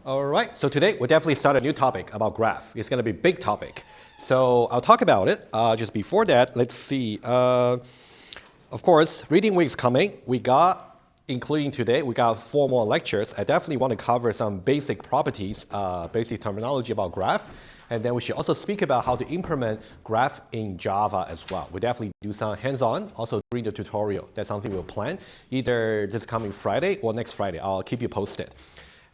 All right, so today we'll definitely start a new topic about graph. It's going to be a big topic. So I'll talk about it. Just before that, let's see. Of course, reading week's coming. Including today, we got 4 more lectures. I definitely want to cover some basic properties, basic terminology about graph. And then we should also speak about how to implement graph in Java as well. We definitely do some hands-on, also during the tutorial. That's something we'll plan, either this coming Friday or next Friday. I'll keep you posted.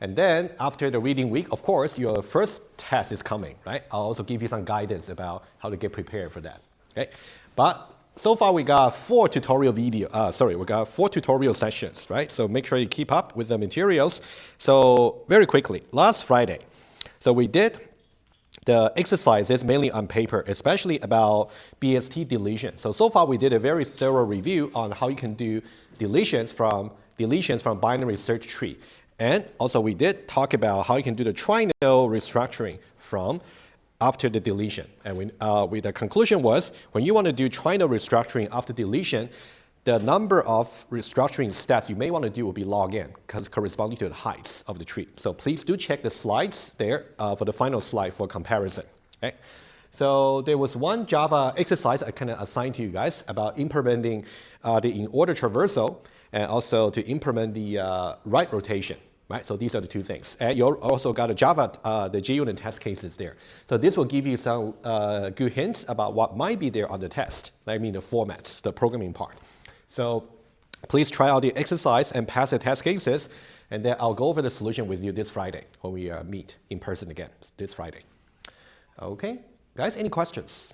And then after the reading week, of course, your first test is coming, right? I'll also give you some guidance about how to get prepared for that, okay? But so far we got 4 tutorial sessions, right? So make sure you keep up with the materials. So very quickly, last Friday, so we did the exercises mainly on paper, especially about BST deletion. So far we did a very thorough review on how you can do deletions from binary search tree. And also we did talk about how you can do the trinodal restructuring from after the deletion. And the conclusion was, when you want to do trinodal restructuring after deletion, the number of restructuring steps you may want to do will be log n, corresponding to the heights of the tree. So please do check the slides there for the final slide for comparison. Okay? So there was one Java exercise I kind of assigned to you guys about implementing the in-order traversal and also to implement the right rotation. Right, so these are the 2 things. And you also got a Java, the JUnit test cases there. So this will give you some good hints about what might be there on the test. I mean the formats, the programming part. So please try out the exercise and pass the test cases, and then I'll go over the solution with you this Friday when we meet in person again, this Friday. Okay, guys, any questions?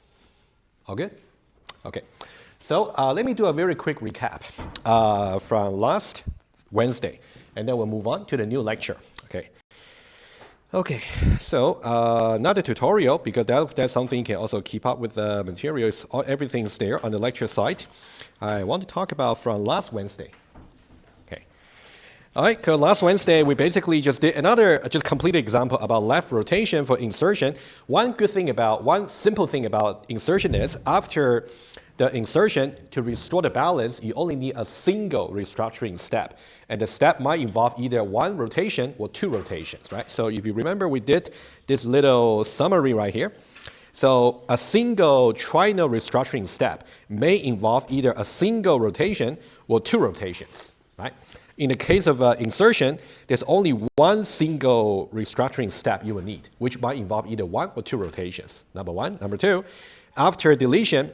All good? Okay, so let me do a very quick recap from last Wednesday. And then we'll move on to the new lecture, okay? Okay, so not a tutorial, because that's something you can also keep up with the materials. Everything's there on the lecture site. I want to talk about from last Wednesday. Okay. All right, because last Wednesday we basically just did another completed example about left rotation for insertion. One simple thing about insertion is after the insertion, to restore the balance, you only need a single restructuring step. And the step might involve either 1 rotation or 2 rotations, right? So if you remember, we did this little summary right here. So a single trinodal restructuring step may involve either a single rotation or 2 rotations, right? In the case of insertion, there's only 1 single restructuring step you will need, which might involve either 1 or 2 rotations, number 1. Number 2, after deletion,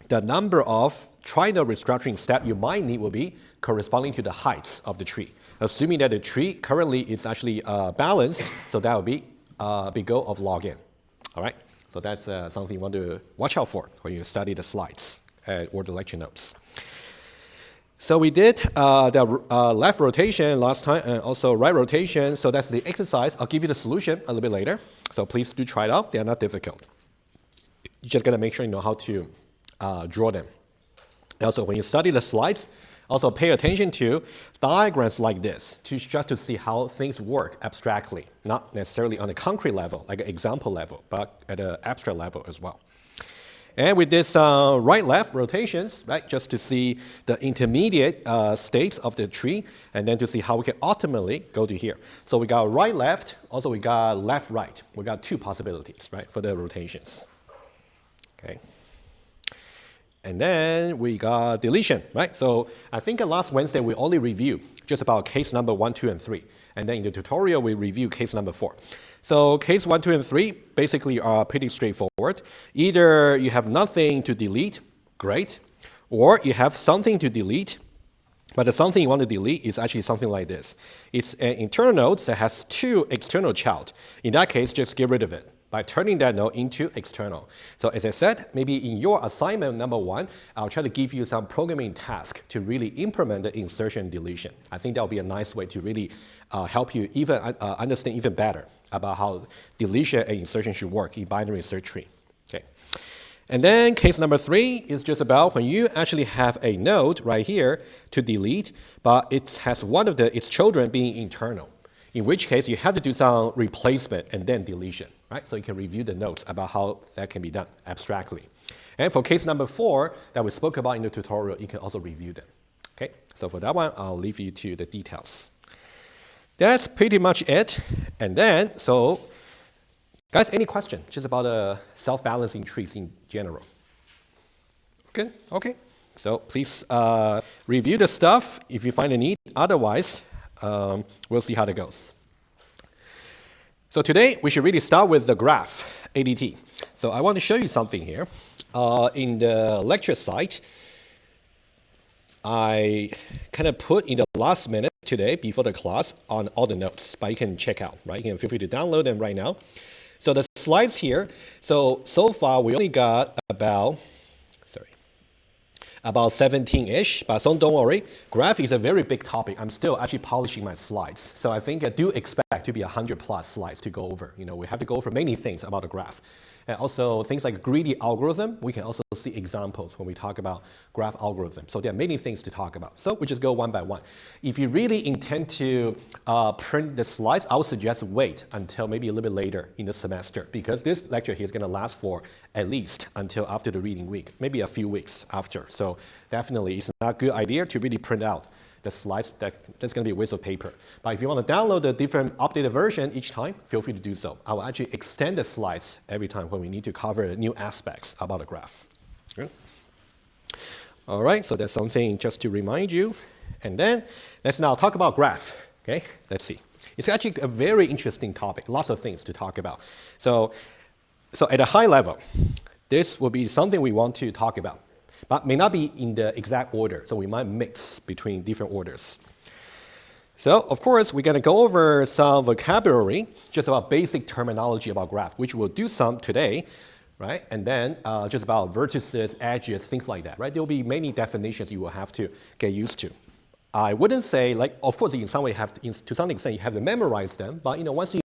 the number of trinodal restructuring steps you might need will be corresponding to the heights of the tree. Assuming that the tree currently is actually balanced, so that will be big O of log n. All right, so that's something you want to watch out for when you study the slides or the lecture notes. So we did the left rotation last time and also right rotation. So that's the exercise. I'll give you the solution a little bit later. So please do try it out. They are not difficult. You just got to make sure you know how to draw them. Also, when you study the slides, also pay attention to diagrams like this just to see how things work abstractly, not necessarily on a concrete level, like an example level, but at an abstract level as well. And with this right-left rotations, right, just to see the intermediate states of the tree, and then to see how we can ultimately go to here. So we got right-left, also we got left-right. We got 2 possibilities, right, for the rotations. Okay. And then we got deletion, right? So I think last Wednesday we only reviewed just about case number 1, 2, and 3. And then in the tutorial we review case number 4. So case 1, 2, and 3 basically are pretty straightforward. Either you have nothing to delete, great, or you have something to delete, but the something you want to delete is actually something like this. It's an internal node that has 2 external child. In that case, just get rid of it by turning that node into external. So as I said, maybe in your assignment number 1, I'll try to give you some programming task to really implement the insertion and deletion. I think that will be a nice way to really help you even understand even better about how deletion and insertion should work in binary search tree. Okay. And then case number 3 is just about when you actually have a node right here to delete, but it has one of its children being internal, in which case you have to do some replacement and then deletion, right? So you can review the notes about how that can be done abstractly. And for case number 4 that we spoke about in the tutorial, you can also review them. Okay, so for that one, I'll leave you to the details. that's pretty much it. And then, so guys, any question just about self-balancing trees in general? Good, okay. So please review the stuff if you find a need. Otherwise, we'll see how that goes. So today, we should really start with the graph, ADT. So I want to show you something here. In the lecture site, I kind of put in the last minute today before the class on all the notes, but you can check out, right? You can feel free to download them right now. So the slides here, so far we only got about 17-ish, but so don't worry. Graph is a very big topic. I'm still actually polishing my slides. So I think I do expect to be 100+ slides to go over. We have to go over many things about the graph. And also things like greedy algorithm, we can also see examples when we talk about graph algorithm. So there are many things to talk about. So we just go one by one. If you really intend to print the slides, I would suggest wait until maybe a little bit later in the semester, because this lecture here is going to last for at least until after the reading week, maybe a few weeks after. So definitely it's not a good idea to really print out the slides. That's going to be a waste of paper. But if you want to download a different updated version each time, feel free to do so. I will actually extend the slides every time when we need to cover new aspects about the graph. Okay. All right, so that's something just to remind you. And then let's now talk about graph. Okay, let's see. It's actually a very interesting topic, lots of things to talk about. So at a high level, this will be something we want to talk about, but may not be in the exact order, so we might mix between different orders. So, of course, we're going to go over some vocabulary, just about basic terminology about graph, which we'll do some today, right? And then just about vertices, edges, things like that, right? There will be many definitions you will have to get used to. I wouldn't say, like, of course, in some way, to some extent, you have to memorize them, but once you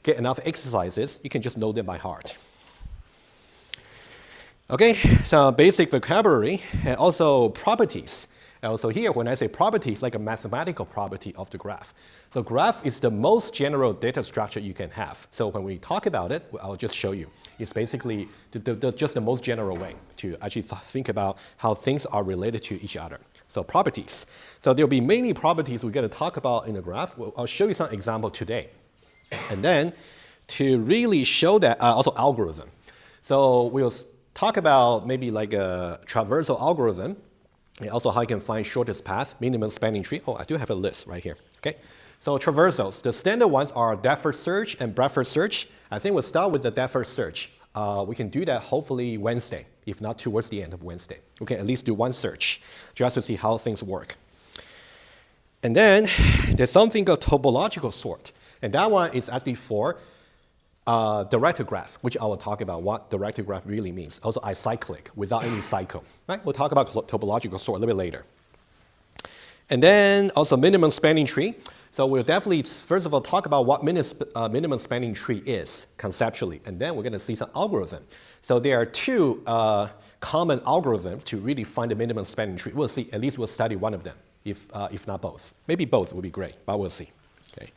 get enough exercises, you can just know them by heart. Okay, so basic vocabulary and also properties. Also here, when I say properties, like a mathematical property of the graph. So graph is the most general data structure you can have. So when we talk about it, I'll just show you. It's basically just the most general way to actually think about how things are related to each other. So properties. So there'll be many properties we're going to talk about in the graph. I'll show you some example today. And then to really show that, also algorithm. So we'll talk about maybe like a traversal algorithm, and also how you can find shortest path, minimum spanning tree. Oh, I do have a list right here. Okay, so traversals. The standard ones are depth first search and breadth first search. I think we'll start with the depth first search. We can do that hopefully Wednesday, if not towards the end of Wednesday. We can at least do one search just to see how things work. And then there's something called topological sort, and that one is actually for directed graph, which I will talk about what directed graph really means. Also acyclic, without any cycle. Right? We'll talk about topological sort a little bit later. And then also minimum spanning tree. So we'll definitely, first of all, talk about what minimum spanning tree is conceptually, and then we're going to see some algorithm. So there are two common algorithms to really find the minimum spanning tree. We'll see, at least we'll study one of them, if not both. Maybe both would be great, but we'll see. Okay.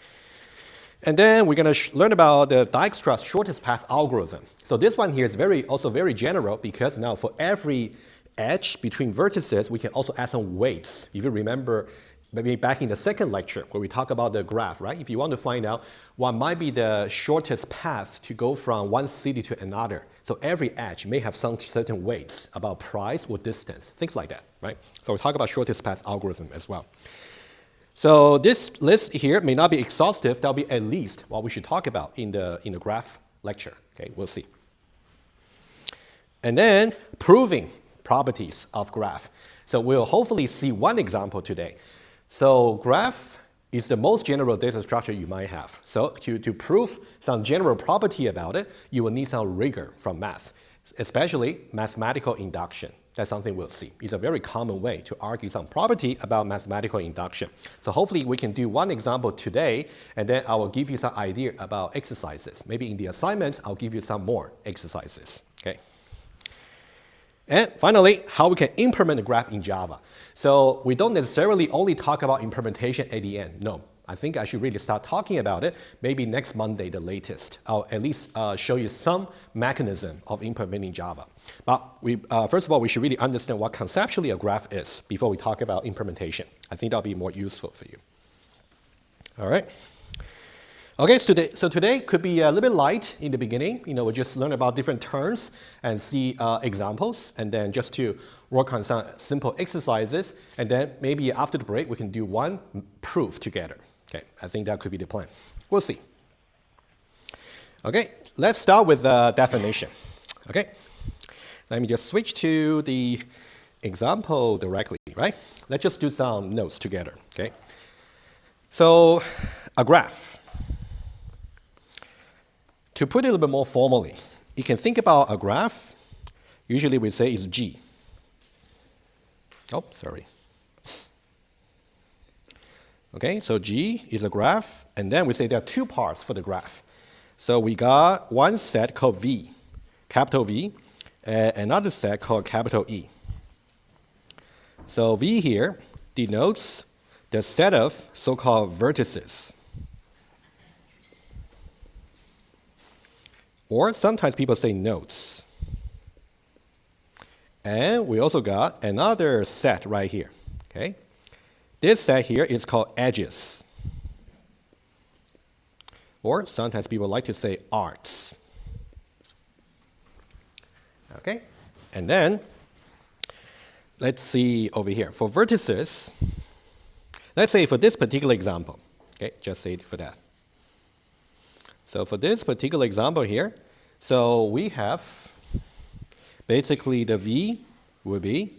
And then we're going to learn about the Dijkstra's shortest path algorithm. So this one here is also very general, because now for every edge between vertices, we can also add some weights. If you remember, maybe back in the second lecture where we talk about the graph, right? If you want to find out what might be the shortest path to go from one city to another, so every edge may have some certain weights about price or distance, things like that, right? So we'll talk about shortest path algorithm as well. So this list here may not be exhaustive. That'll be at least what we should talk about in the graph lecture. Okay, we'll see. And then proving properties of graph. So we'll hopefully see one example today. So graph is the most general data structure you might have. So to prove some general property about it, you will need some rigor from math, especially mathematical induction. That's something we'll see. It's a very common way to argue some property about mathematical induction. So hopefully we can do one example today, and then I will give you some idea about exercises. Maybe in the assignment, I'll give you some more exercises. Okay. And finally, how we can implement a graph in Java. So we don't necessarily only talk about implementation at the end. No, I think I should really start talking about it maybe next Monday, the latest. I'll at least show you some mechanism of implementing Java. But first of all, we should really understand what conceptually a graph is before we talk about implementation. I think that'll be more useful for you. All right. Okay, so today could be a little bit light in the beginning. We'll just learn about different terms and see examples, and then just to work on some simple exercises, and then maybe after the break we can do one proof together. Okay, I think that could be the plan. We'll see. Okay, let's start with the definition. Okay, let me just switch to the example directly, right? Let's just do some notes together, okay? So, a graph. To put it a little bit more formally, you can think about a graph. Usually we say it's G. Oh, sorry. Okay, so G is a graph, and then we say there are two parts for the graph. So we got one set called V, capital V, and another set called capital E. So V here denotes the set of so-called vertices. Or sometimes people say nodes. And we also got another set right here. Okay? This set here is called edges. Or sometimes people like to say arcs. Okay? And then, let's see over here. For vertices, let's say for this particular example, okay, just say it for that. So for this particular example here, so we have basically the V will be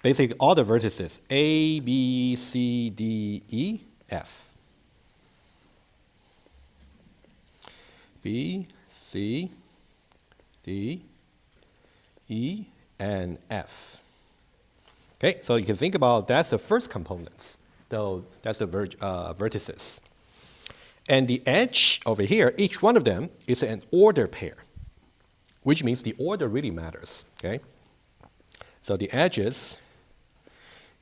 basically all the vertices, A, B, C, D, E, F. B, C, D, E, and F. Okay, so you can think about that's the first components, though that's the vertices. And the edge over here, each one of them is an order pair, which means the order really matters, okay? So the edges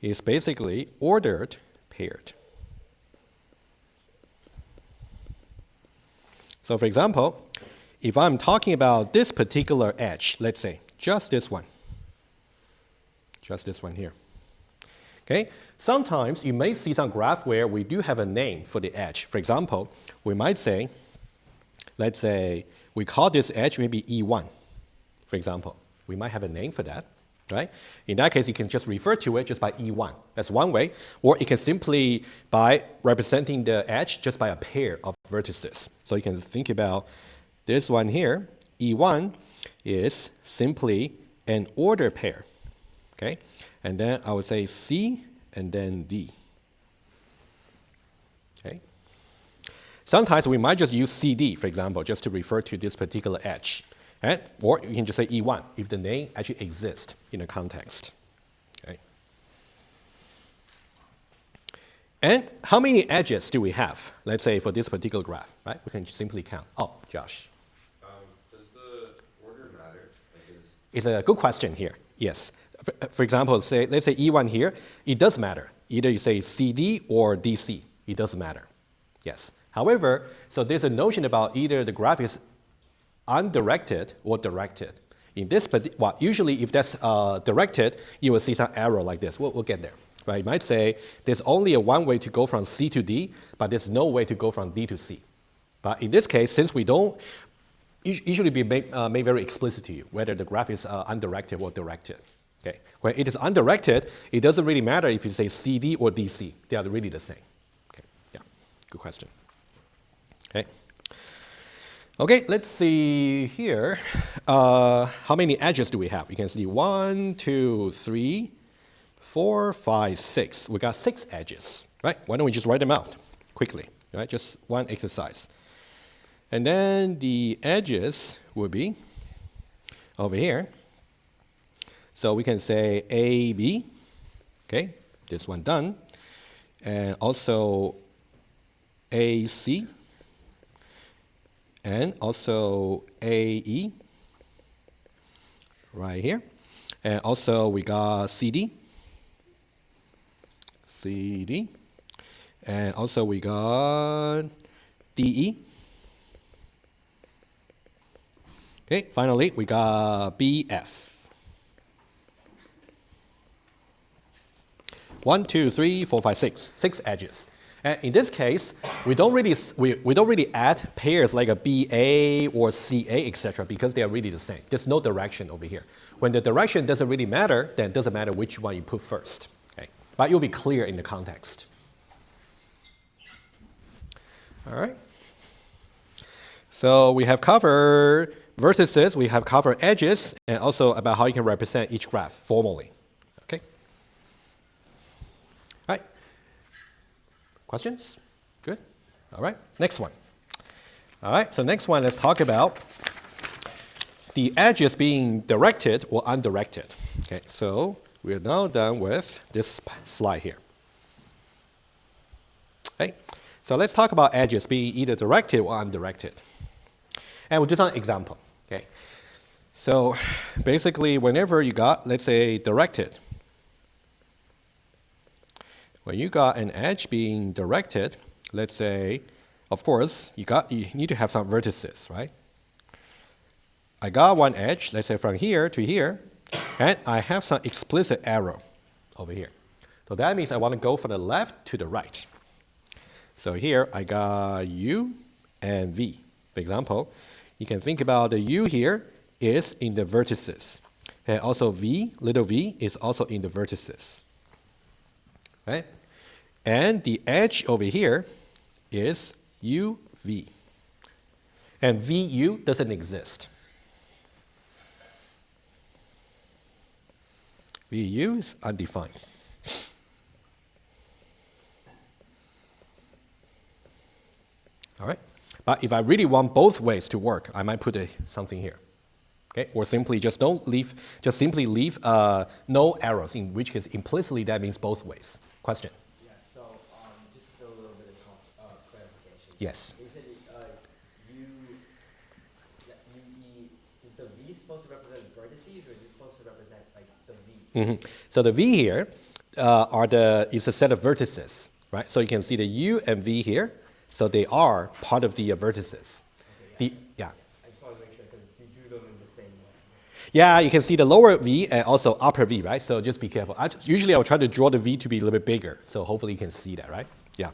is basically ordered paired. So for example, if I'm talking about this particular edge, let's say, just this one here, okay? Sometimes you may see some graph where we do have a name for the edge. For example, we might say, let's say, we call this edge maybe E1, for example. We might have a name for that, right? In that case, you can just refer to it just by E1. That's one way. Or you can simply by representing the edge just by a pair of vertices. So you can think about this one here. E1 is simply an order pair, okay? And then I would say C and then D. Okay. Sometimes we might just use CD, for example, just to refer to this particular edge. Okay? Or you can just say E1 if the name actually exists in a context. Okay. And how many edges do we have? Let's say for this particular graph, right? We can simply count. Oh, Josh. Does the order matter? It's a good question here. Yes. For example, let's say E1 here, it does matter. Either you say CD or DC, it does matter. Yes. However, so there's a notion about either the graph is undirected or directed. In this, well, usually if that's directed, you will see some arrow like this. We'll get there. Right? You might say there's only a one way to go from C to D, but there's no way to go from D to C. But in this case, since we don't usually be made very explicit to you whether the graph is undirected or directed. Okay. When it is undirected, it doesn't really matter if you say CD or DC. They are really the same. Okay. Yeah. Good question. Okay. Okay, let's see here. How many edges do we have? You can see 1, 2, 3, 4, 5, 6. We got 6 edges, right? Why don't we just write them out quickly, right? Just one exercise. And then the edges will be over here. So we can say A, B, okay, this one done. And also AC, and also AE, right here. And also we got CD, and also we got DE. Okay, finally we got BF. 1, 2, 3, 4, 5, 6. 6 edges. And in this case, we don't really add pairs like a BA or CA, etc., because they are really the same. There's no direction over here. When the direction doesn't really matter, then it doesn't matter which one you put first. Okay? But you'll be clear in the context. All right. So we have covered vertices, we have covered edges, and also about how you can represent each graph formally. Okay? All right. Questions? Good. All right. Next one. All right. So next one, let's talk about the edges being directed or undirected. Okay. So we're now done with this slide here. Okay. So let's talk about edges being either directed or undirected. And we'll do some example. Okay. So basically, whenever you got, let's say, directed, when you got an edge being directed, let's say, of course, you need to have some vertices, right? I got one edge, let's say from here to here, and I have some explicit arrow over here. So that means I want to go from the left to the right. So here I got U and V. For example, you can think about the U here is in the vertices. And also V, little v, is also in the vertices. Right? And the edge over here is UV. And VU doesn't exist. VU is undefined. All right. But if I really want both ways to work, I might put something here. Okay? Or simply just simply leave no arrows, in which case implicitly that means both ways. Question? Yeah, so just a little bit of clarification. Yes. You said is the V supposed to represent vertices, or is it supposed to represent like the V? Mm-hmm. So the V here is a set of vertices, right? So you can see the U and V here. So they are part of the vertices. Okay, yeah. I just want to make sure because you drew them in the same way. Yeah, you can see the lower V and also upper V, right? So just be careful. Usually I'll try to draw the V to be a little bit bigger. So hopefully you can see that, right? Yeah.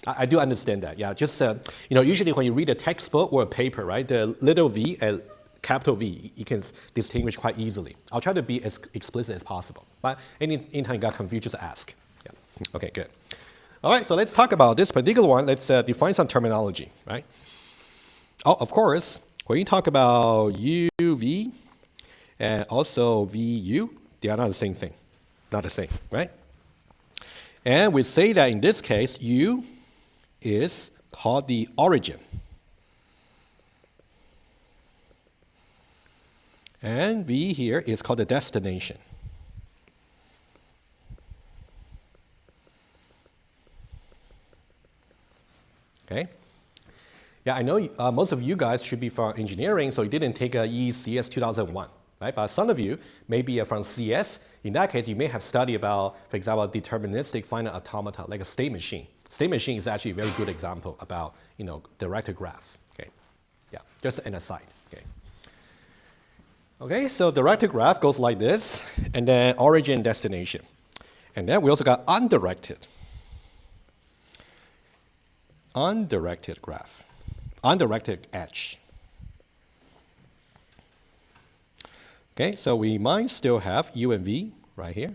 I do understand that. Yeah, just, usually when you read a textbook or a paper, right, the little v and capital V, you can distinguish quite easily. I'll try to be as explicit as possible. But anytime you got confused, just ask. Yeah. Okay, good. All right, so let's talk about this particular one. Let's define some terminology, right? Oh, of course, when you talk about UV and also VU, they are not the same thing. Not the same, right? And we say that in this case, U is called the origin. And V here is called the destination. Okay. Yeah, I know most of you guys should be from engineering, so you didn't take a EECS 2001, right? But some of you may be from CS. In that case, you may have studied about, for example, deterministic finite automata, like a state machine. State machine is actually a very good example about, directed graph. Okay. Yeah, just an aside. Okay. Okay, so directed graph goes like this, and then origin, destination. And then we also got undirected. Undirected graph, undirected edge. Okay, so we might still have U and V right here,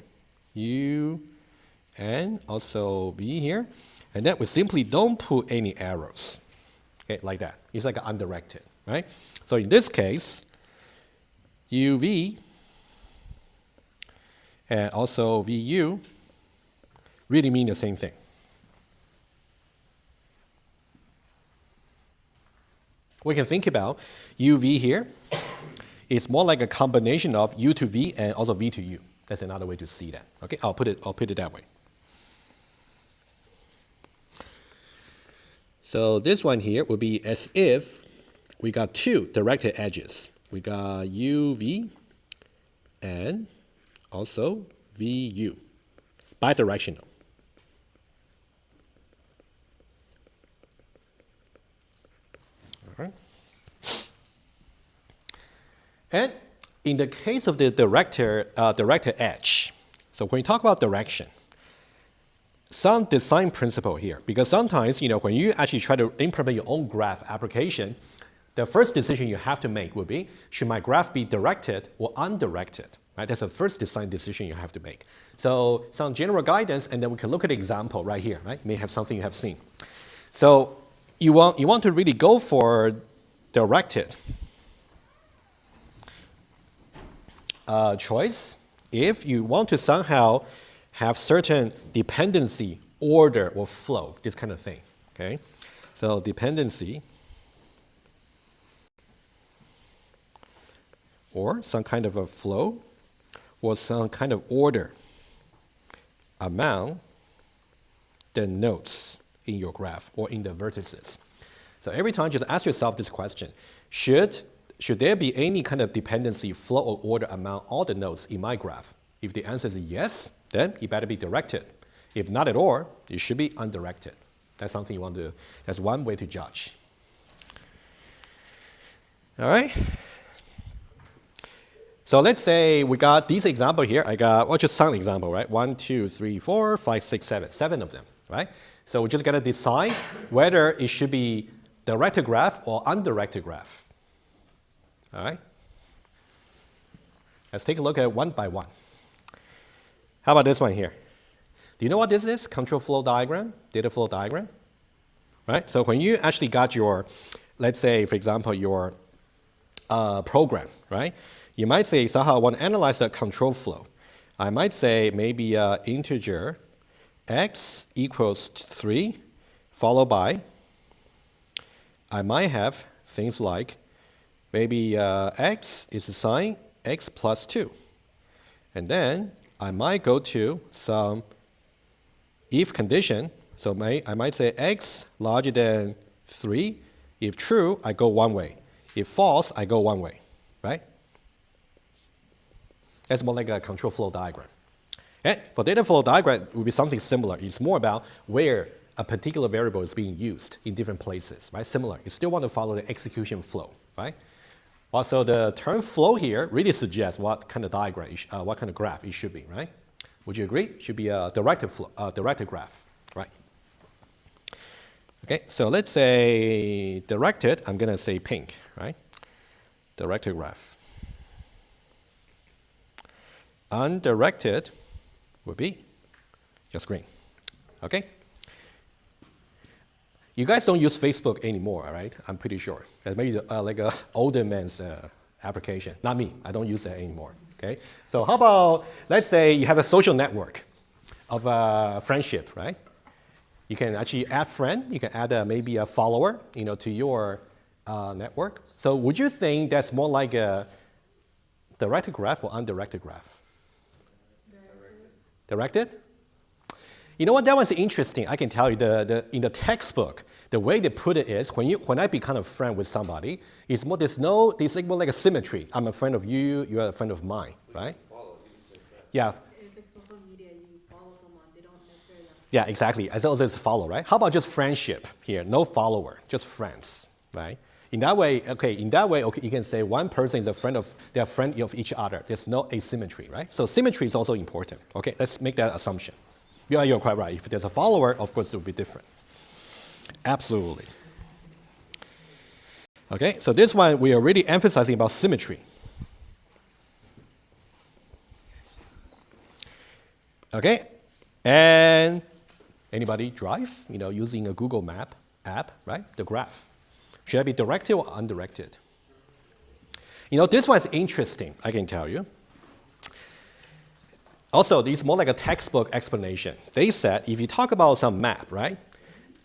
U and also V here, and then we simply don't put any arrows, okay, like that. It's like undirected, right? So in this case, UV and also VU really mean the same thing. We can think about UV here. It's more like a combination of U to V and also V to U. That's another way to see that. Okay, I'll put it that way. So this one here would be as if we got two directed edges. We got UV and also VU, bidirectional. And in the case of the directed edge, so when we talk about direction, some design principle here, because sometimes, when you actually try to implement your own graph application, the first decision you have to make will be, should my graph be directed or undirected? Right? That's the first design decision you have to make. So some general guidance, and then we can look at the example right here. Right? May have something you have seen. So you want to really go for directed choice if you want to somehow have certain dependency, order, or flow, this kind of thing. Okay? So dependency or some kind of a flow or some kind of order among the nodes in your graph or in the vertices. So every time just ask yourself this question, should there be any kind of dependency, flow, or order among all the nodes in my graph? If the answer is yes, then it better be directed. If not at all, it should be undirected. That's something you want to, that's one way to judge. All right? So let's say we got this example here. I got, well, just some example, right? 1, 2, 3, 4, 5, 6, 7. 7 of them, right? So we just got to decide whether it should be directed graph or undirected graph. All right? Let's take a look at one by one. How about this one here? Do you know what this is? Control flow diagram, data flow diagram, right? So when you actually got your, let's say, for example, your program, right? You might say, somehow I want to analyze the control flow. I might say maybe integer x equals 3, followed by, I might have things like maybe x is assigned x plus 2. And then I might go to some if condition. So I might say x larger than 3. If true, I go one way. If false, I go one way, right? That's more like a control flow diagram. And for data flow diagram, it would be something similar. It's more about where a particular variable is being used in different places, right? Similar. You still want to follow the execution flow, right? Also, the term flow here really suggests what kind of diagram, what kind of graph it should be, right? Would you agree? It should be a directed graph, right? Okay, so let's say directed, I'm going to say pink, right? Directed graph. Undirected would be just green, okay? You guys don't use Facebook anymore, right? I'm pretty sure. That's maybe like an older man's application. Not me. I don't use that anymore. Okay. So how about, let's say you have a social network of friendship, right? You can actually add friend. You can add maybe a follower, to your network. So would you think that's more like a directed graph or undirected graph? Directed? You know what? That one's interesting. I can tell you in the textbook, the way they put it is when I become a friend with somebody, it's more there's more like a symmetry. I'm a friend of you, you're a friend of mine, right? Yeah. If it's social media, you follow someone, they don't necessarily. Yeah, exactly. As long as it's follow, right? How about just friendship here? No follower, just friends, right? In that way, you can say one person is they're a friend of each other. There's no asymmetry, right? So symmetry is also important. Okay, let's make that assumption. Yeah, you're quite right. If there's a follower, of course, it will be different. Absolutely. Okay, so this one, we are really emphasizing about symmetry. Okay, and anybody drive, using a Google Map app, right? The graph. Should I be directed or undirected? This one is interesting, I can tell you. Also, it's more like a textbook explanation. They said if you talk about some map, right?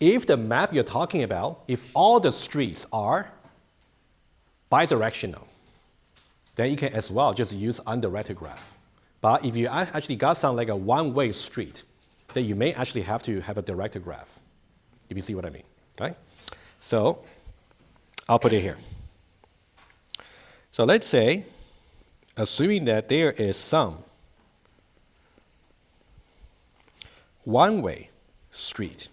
If the map you're talking about, if all the streets are bidirectional, then you can as well just use undirected graph. But if you actually got some like a one-way street, then you may actually have to have a directed graph, if you see what I mean, right? So I'll put it here. So let's say, assuming that there is some one-way street,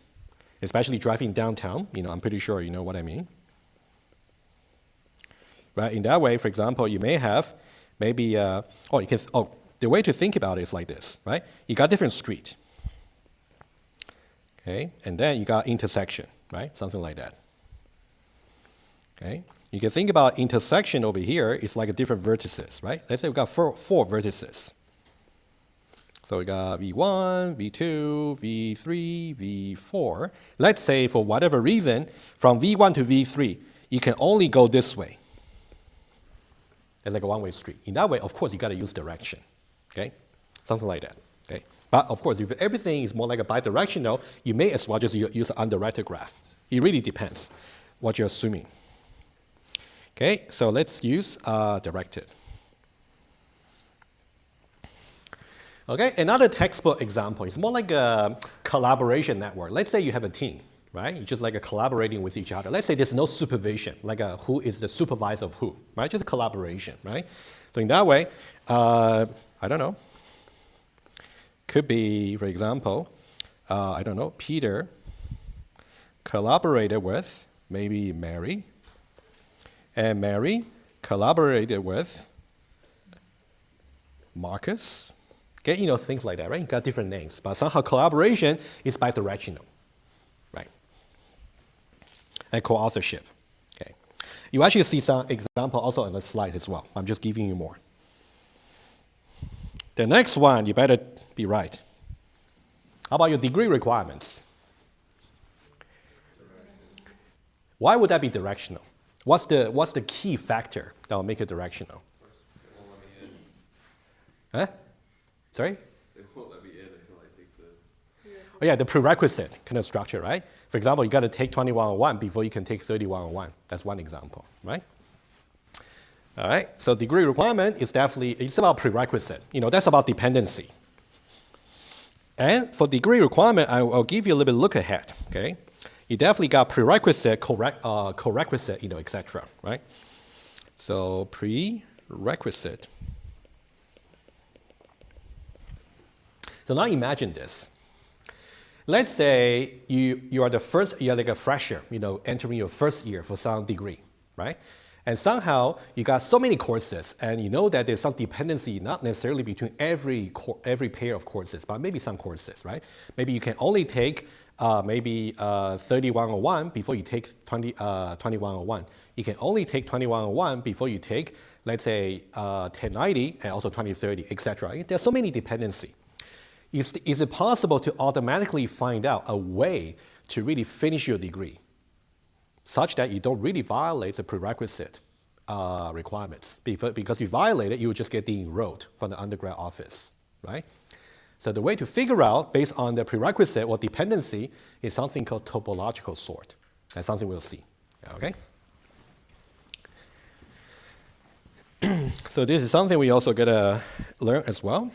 especially driving downtown, I'm pretty sure you know what I mean. Right? In that way, for example, you may have maybe, the way to think about it is like this, right? You got different street. Okay, and then you got intersection, right? Something like that. Okay, you can think about intersection over here. It's like a different vertices, right? Let's say we got four vertices. So we got V1, V2, V3, V4. Let's say for whatever reason, from V1 to V3, you can only go this way. It's like a one-way street. In that way, of course, you got to use direction, okay? Something like that, okay? But of course, if everything is more like a bidirectional, you may as well just use an undirected graph. It really depends what you're assuming. Okay, so let's use directed. Okay, another textbook example is more like a collaboration network. Let's say you have a team, right? You're just like collaborating with each other. Let's say there's no supervision, like who is the supervisor of who, right? Just collaboration, right? So in that way, I don't know. Could be, for example, I don't know, Peter collaborated with maybe Mary, and Mary collaborated with Marcus. Okay, you know, things like that, right? You got different names, but somehow collaboration is bidirectional, right? And co-authorship, okay. You actually see some example also on the slide as well. I'm just giving you more. The next one, you better be right. How about your degree requirements? Why would that be directional? What's the key factor that will make it directional? Huh? Sorry? They won't let me in until I take the... Oh yeah, the prerequisite kind of structure, right? For example, you got to take 2101 before you can take 3101. That's one example, right? All right, so degree requirement is definitely, it's about prerequisite. You know, that's about dependency. And for degree requirement, I'll give you a little bit look ahead, okay? You definitely got prerequisite, co-requisite, you know, etc., right? So prerequisite. So now imagine this. Let's say you are like a fresher, you know, entering your first year for some degree, right? And somehow you got so many courses, and you know that there's some dependency, not necessarily between every pair of courses, but maybe some courses, right? Maybe you can only take 3101 before you take 2101. You can only take 2101 before you take, let's say, 1090 and also 2030, etc. There's so many dependency. Is it possible to automatically find out a way to really finish your degree such that you don't really violate the prerequisite requirements? Because if you violate it, you will just get de-enrolled from the undergrad office, right? So the way to figure out, based on the prerequisite or dependency, is something called topological sort. That's something we'll see, okay? So this is something we also gotta learn as well.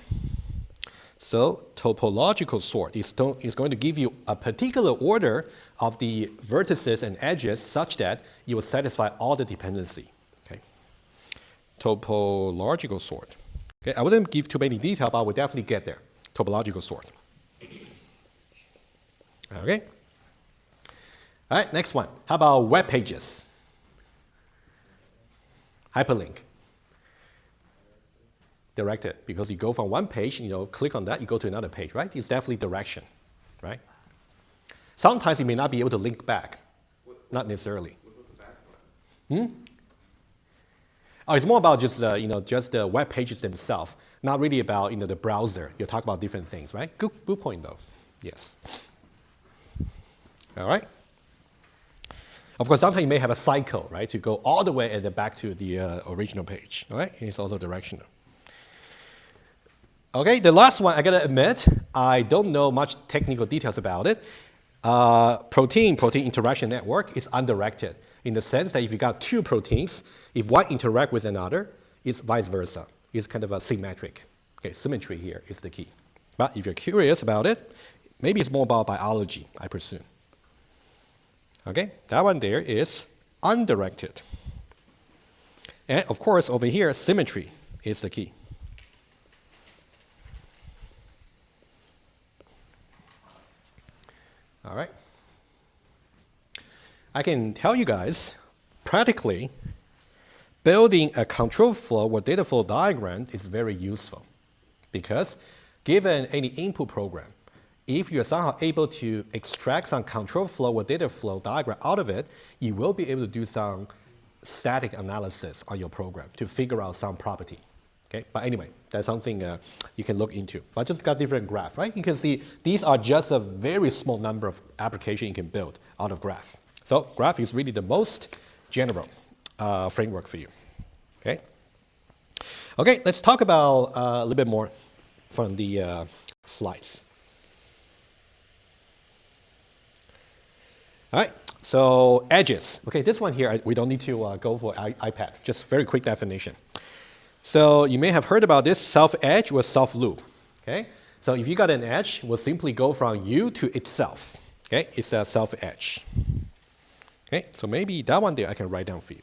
So topological sort is going to give you a particular order of the vertices and edges such that you will satisfy all the dependency. Okay. Topological sort. Okay, I wouldn't give too many detail, but we'll definitely get there. Topological sort. Okay. All right, next one. How about web pages? Hyperlink. Directed, because you go from one page, you know, click on that, you go to another page, right? It's definitely direction, right? Sometimes you may not be able to link back, not necessarily. What about the back one? Oh, it's more about just just the web pages themselves, not really about the browser. You talk about different things, right? Good point though. Yes. All right. Of course, sometimes you may have a cycle, right, to go all the way and then back to the original page. All right, it's also directional. Okay, the last one, I gotta admit, I don't know much technical details about it. Protein interaction network is undirected in the sense that if you got two proteins, if one interact with another, it's vice versa. It's kind of a symmetric. Okay, symmetry here is the key. But if you're curious about it, maybe it's more about biology, I presume. Okay, that one there is undirected. And of course, over here, symmetry is the key. All right. I can tell you guys, practically, building a control flow or data flow diagram is very useful because given any input program, if you're somehow able to extract some control flow or data flow diagram out of it, you will be able to do some static analysis on your program to figure out some property. Okay, but anyway, that's something you can look into. But just got different graph, right? You can see these are just a very small number of applications you can build out of graph. So graph is really the most general framework for you. Okay. Okay, let's talk about a little bit more from the slides. All right, so edges. Okay, this one here, we don't need to go for iPad, just very quick definition. So you may have heard about this self-edge or self-loop. Okay, so if you got an edge, we'll simply go from you to itself. Okay, it's a self-edge. Okay, so maybe that one there I can write down for you.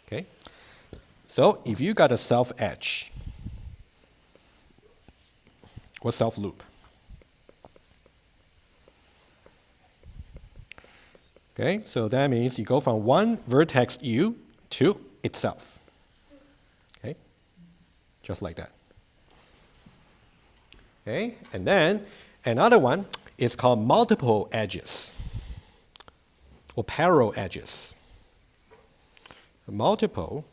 Okay, so if you got a self-edge or self-loop, okay, so that means you go from one vertex u to itself. Okay, just like that. Okay, and then another one is called multiple edges or parallel edges. Multiple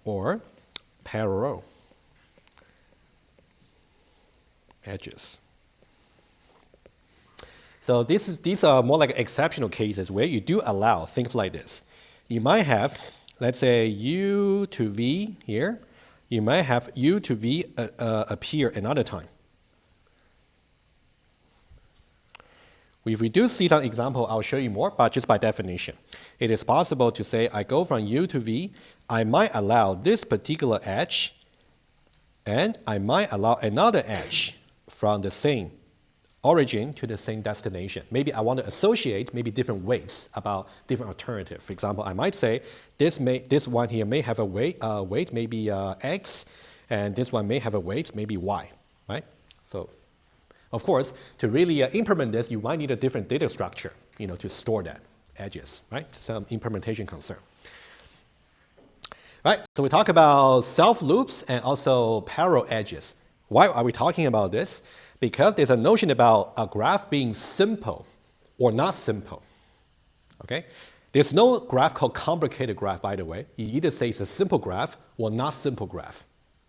or parallel edges. So these are more like exceptional cases where you do allow things like this. You might have, let's say, u to v here. You might have u to v appear another time. If we do see that example, I'll show you more, but just by definition. It is possible to say I go from u to v. I might allow this particular edge, and I might allow another edge from the same origin to the same destination. Maybe I want to associate maybe different weights about different alternatives. For example, I might say this one here may have a weight maybe x, and this one may have a weight maybe y, right? So, of course, to really implement this, you might need a different data structure, to store that edges, right? Some implementation concern. Right, so we talk about self-loops and also parallel edges. Why are we talking about this? Because there's a notion about a graph being simple or not simple. Okay? There's no graph called complicated graph, by the way. You either say it's a simple graph or not simple graph.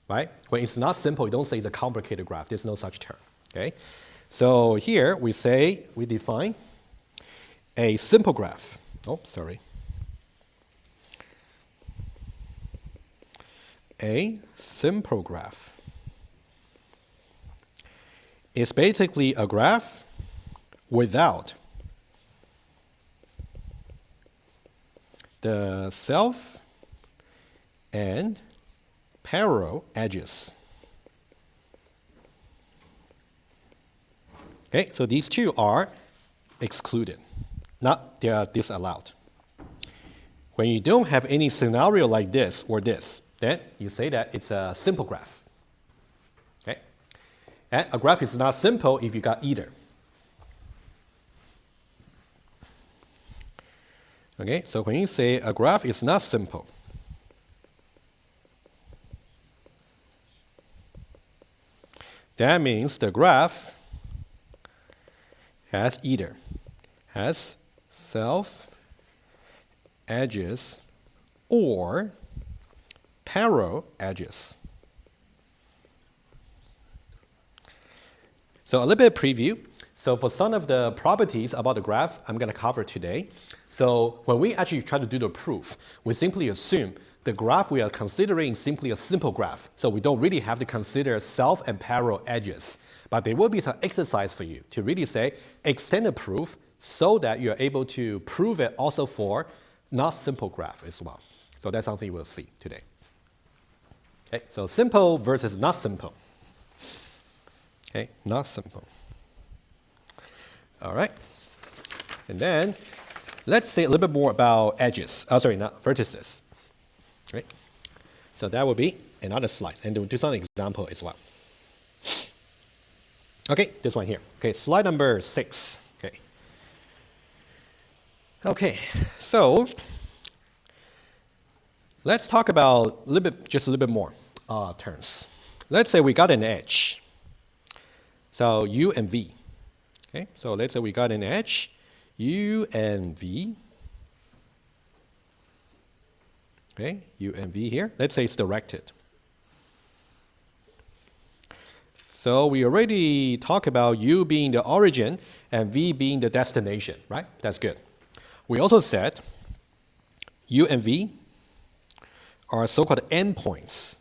Right? When it's not simple, you don't say it's a complicated graph. There's no such term. Okay? So here we define a simple graph. Oh, sorry. A simple graph is basically a graph without the self and parallel edges. Okay, so these two are excluded, they are disallowed. When you don't have any scenario like this or this, then you say that it's a simple graph. Okay? And a graph is not simple if you got either. Okay, so when you say a graph is not simple, that means the graph has either self edges or parallel edges. So a little bit of preview. So for some of the properties about the graph, I'm going to cover today. So when we actually try to do the proof, we simply assume the graph we are considering is simply a simple graph. So we don't really have to consider self and parallel edges. But there will be some exercise for you to really say, extend the proof so that you're able to prove it also for not simple graph as well. So that's something we'll see today. Okay, so simple versus not simple. Okay, not simple. All right. And then let's say a little bit more about edges. Not vertices. Right? So that will be another slide. And we'll do some example as well. Okay, this one here. Okay, slide number 6. Okay. Okay, so let's talk about just a little bit more terms. Let's say we got an edge. So U and V. Okay, so let's say we got an edge, U and V. Okay, U and V here. Let's say it's directed. So we already talked about U being the origin and V being the destination, right? That's good. We also said U and V are so-called endpoints.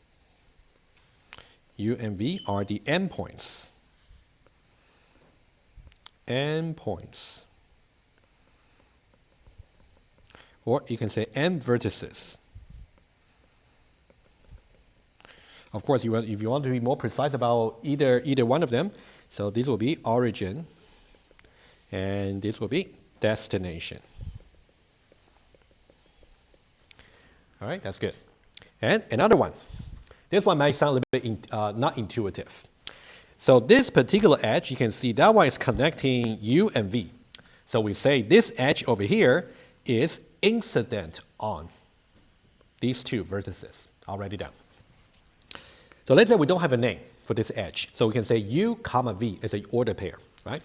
U and V are the endpoints. Endpoints. Or you can say end vertices. Of course, if you want to be more precise about either one of them, so this will be origin, and this will be destination. All right, that's good. And another one. This one might sound a little bit not intuitive. So this particular edge, you can see that one is connecting U and V. So we say this edge over here is incident on these two vertices. I'll write it down. So let's say we don't have a name for this edge. So we can say U comma V is an order pair, right?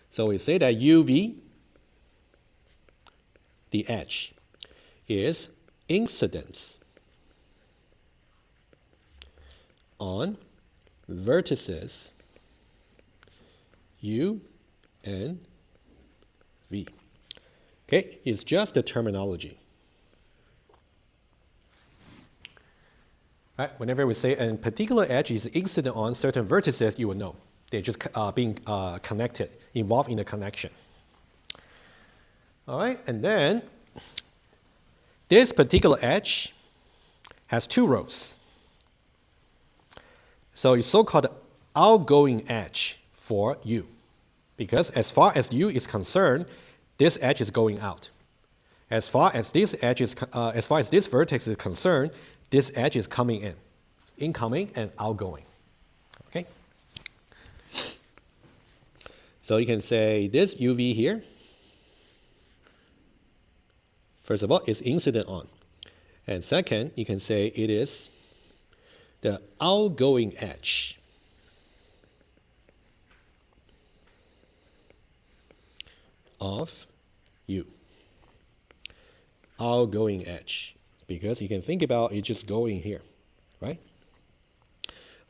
So we say that UV, the edge, is incidence on vertices U and V. Okay, it's just the terminology. Right? Whenever we say a particular edge is incident on certain vertices, you will know. They're just being connected, involved in the connection. All right, and then this particular edge has two rows. So it's so-called outgoing edge for U, because as far as U is concerned, this edge is going out. As far as this edge is, as far as this vertex is concerned, this edge is coming in, incoming and outgoing. Okay. So you can say this UV here, first of all, is incident on. And second, you can say it is the outgoing edge of U. Outgoing edge, because you can think about it just going here, right?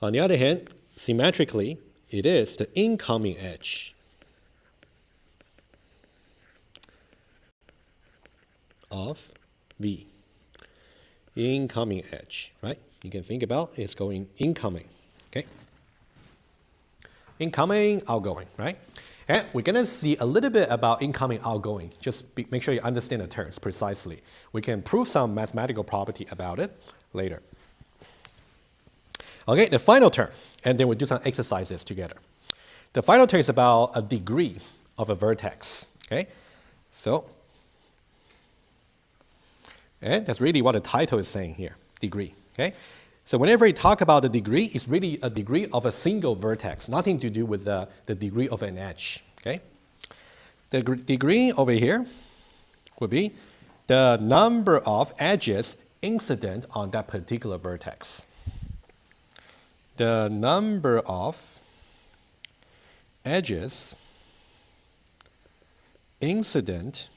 On the other hand, symmetrically, it is the incoming edge of V. Incoming edge, right? You can think about it's going incoming, okay? Incoming, outgoing, right? And we're going to see a little bit about incoming, outgoing. Just make sure you understand the terms precisely. We can prove some mathematical property about it later. Okay, the final term, and then we'll do some exercises together. The final term is about a degree of a vertex, okay? So, and that's really what the title is saying here, degree, okay? So whenever you talk about the degree, it's really a degree of a single vertex, nothing to do with the degree of an edge, okay? The degree over here would be the number of edges incident on that particular vertex. The number of edges incident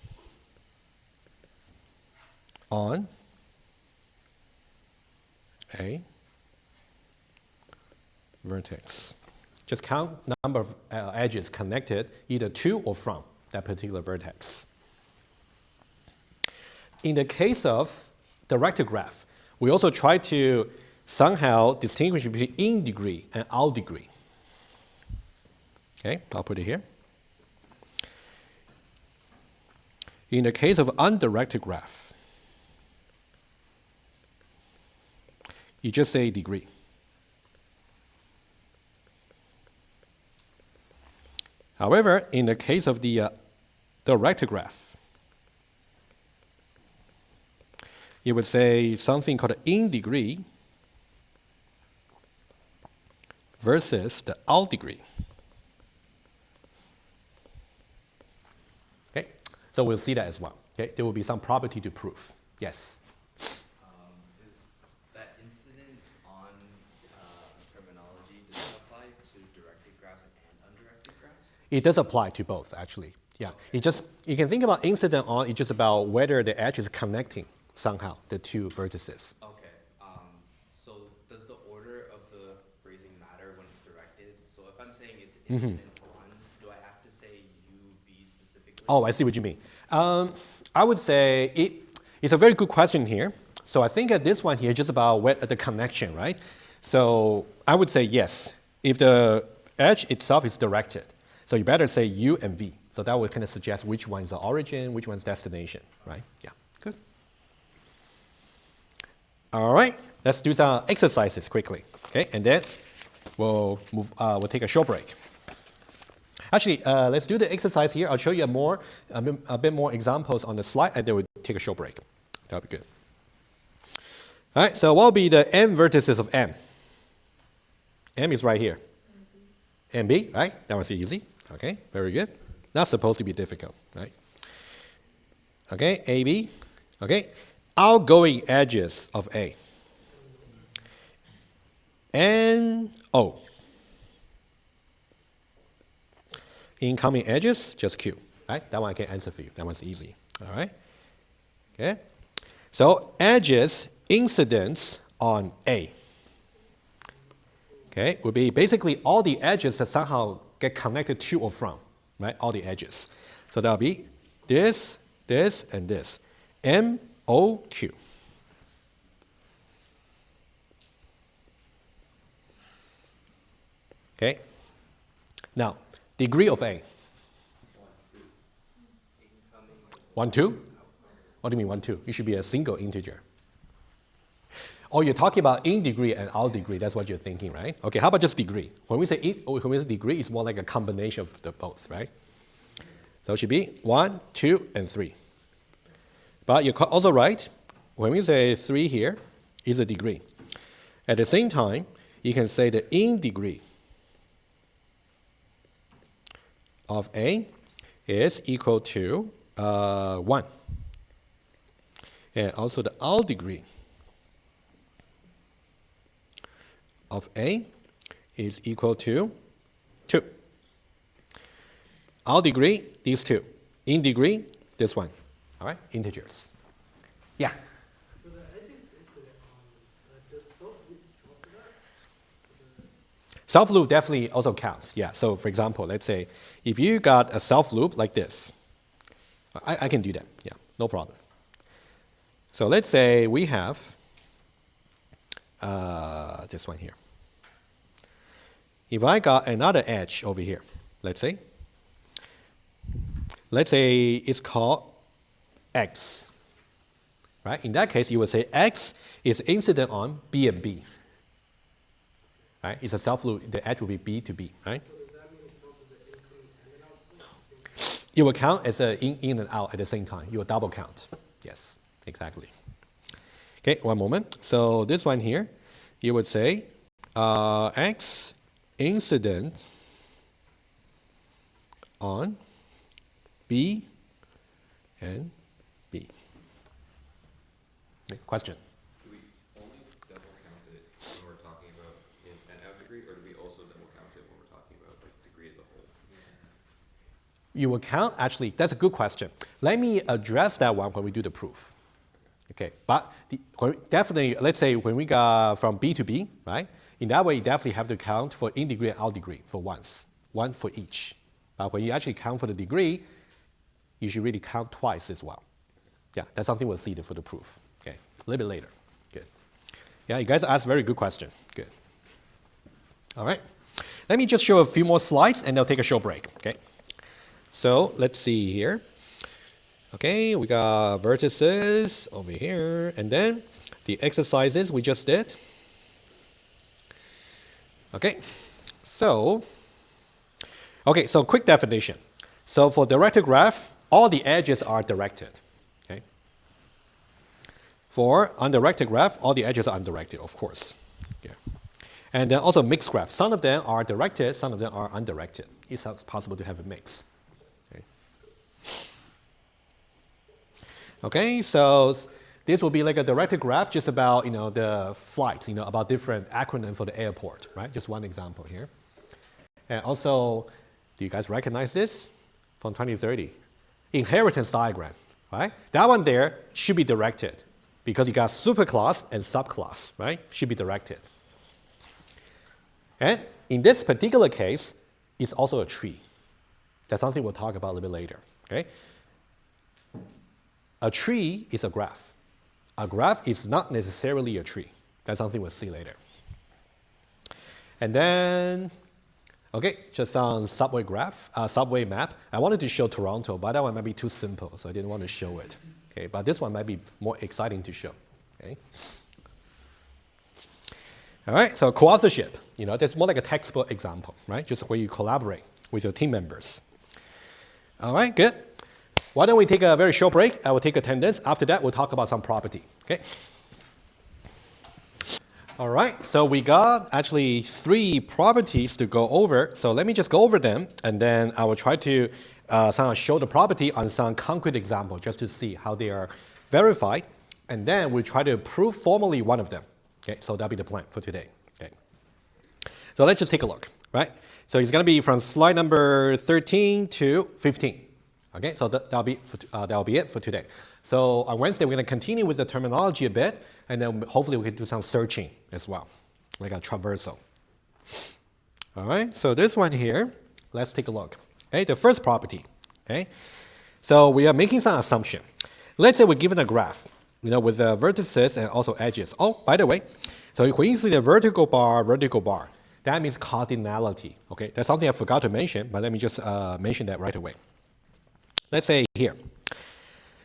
on a vertex. Just count number of edges connected either to or from that particular vertex. In the case of the directed graph, we also try to somehow distinguish between in degree and out degree. Okay, I'll put it here. In the case of undirected graph, you just say degree. However, in the case of the directed graph, you would say something called in degree versus the out degree. Okay, so we'll see that as well. Okay, there will be some property to prove. Yes. Is that incident on terminology, does it apply to directed graphs and It does apply to both, actually. Yeah, you can think about incident on, it's just about whether the edge is connecting somehow the two vertices. Okay. So does the order of the phrasing matter when it's directed? So if I'm saying it's incident on, do I have to say UB specifically? Oh, I see what you mean. I would say it's a very good question here. So I think that this one here is just about the connection, right? So I would say yes, if the edge itself is directed. So you better say U and V. So that would kind of suggest which one is the origin, which one's destination, right? Yeah, good. All right, let's do some exercises quickly, okay? And then we'll take a short break. Actually, let's do the exercise here. I'll show you a bit more examples on the slide, and then we'll take a short break. That'll be good. All right, so what will be the n vertices of M? M is right here. MB, right? That was easy. Okay, very good. Not supposed to be difficult, right? Okay, AB. Okay, outgoing edges of A. N, O. Incoming edges, just Q, right? That one I can answer for you. That one's easy, all right? Okay, so edges incidence on A. Okay, would be basically all the edges that somehow get connected to or from, right? All the edges. So that'll be this, this, and this. M, O, Q. Okay. Now, degree of A. 1, 2? What do you mean 1, 2? It should be a single integer. Oh, you're talking about in degree and out degree. That's what you're thinking, right? Okay, how about just degree? When we say degree, it's more like a combination of the both, right? So it should be 1, 2, and 3. But you're also right. When we say 3 here, is a degree. At the same time, you can say the in degree of A is equal to 1. And also the out degree of A is equal to 2. Out degree, these two. In degree, this one. All right, integers. Yeah? For the edges incident on, does self-loops count for that? Self-loop definitely also counts. Yeah, so for example, let's say if you got a self-loop like this, I can do that. Yeah, no problem. So let's say we have this one here. If I got another edge over here, let's say it's called X, right? In that case, you would say X is incident on B and B, right? It's a self-loop. The edge will be B to B, right? So does that mean it counts as an incoming and an output? It will count as an in and out at the same time. You will double count. Yes, exactly. Okay, one moment. So this one here, you would say X incident on B and B. Okay, question? Do we only double count it when we're talking about in and out degree, or do we also double count it when we're talking about like degree as a whole? You will count, actually, that's a good question. Let me address that one when we do the proof. Okay, but definitely, let's say when we got from B to B, right? In that way, you definitely have to count for in degree and out degree for once, one for each. But when you actually count for the degree, you should really count twice as well. Yeah, that's something we'll see for the proof. Okay, a little bit later. Good. Yeah, you guys asked a very good question. Good. All right. Let me just show a few more slides and I'll take a short break. Okay. So let's see here. Okay, we got vertices over here, and then the exercises we just did. Okay, so quick definition. So for directed graph, all the edges are directed. Okay. For undirected graph, all the edges are undirected, of course. Yeah. And then also mixed graph. Some of them are directed, some of them are undirected. It's possible to have a mix. Okay, so this will be like a directed graph just about, the flights, about different acronyms for the airport, right? Just one example here. And also, Do you guys recognize this from 2030? Inheritance diagram, right? That one there should be directed because you got superclass and subclass, right? Should be directed. And in this particular case, it's also a tree. That's something we'll talk about a little bit later, okay? A tree is a graph. A graph is not necessarily a tree. That's something we'll see later. And then, okay, just on subway graph, subway map. I wanted to show Toronto, but that one might be too simple, so I didn't want to show it. Okay, but this one might be more exciting to show. Okay. All right, so co-authorship. You know, that's more like a textbook example, right? Just where you collaborate with your team members. All right, good. Why don't we take a very short break? I will take attendance. After that, we'll talk about some property. Okay. All right, so we got actually 3 properties to go over. So let me just go over them, and then I will try to show the property on some concrete example just to see how they are verified. And then we try to prove formally one of them. Okay, so that'll be the plan for today. Okay. So let's just take a look, right? So it's going to be from slide number 13 to 15. Okay, so that'll be it for today. So on Wednesday, we're going to continue with the terminology a bit, and then hopefully we can do some searching as well, like a traversal. All right, so this one here, let's take a look. Okay, the first property. Okay, so we are making some assumption. Let's say we're given a graph, you know, with the vertices and also edges. Oh, by the way, so if we see the vertical bar, that means cardinality. Okay, that's something I forgot to mention, but let me just mention that right away. Let's say here.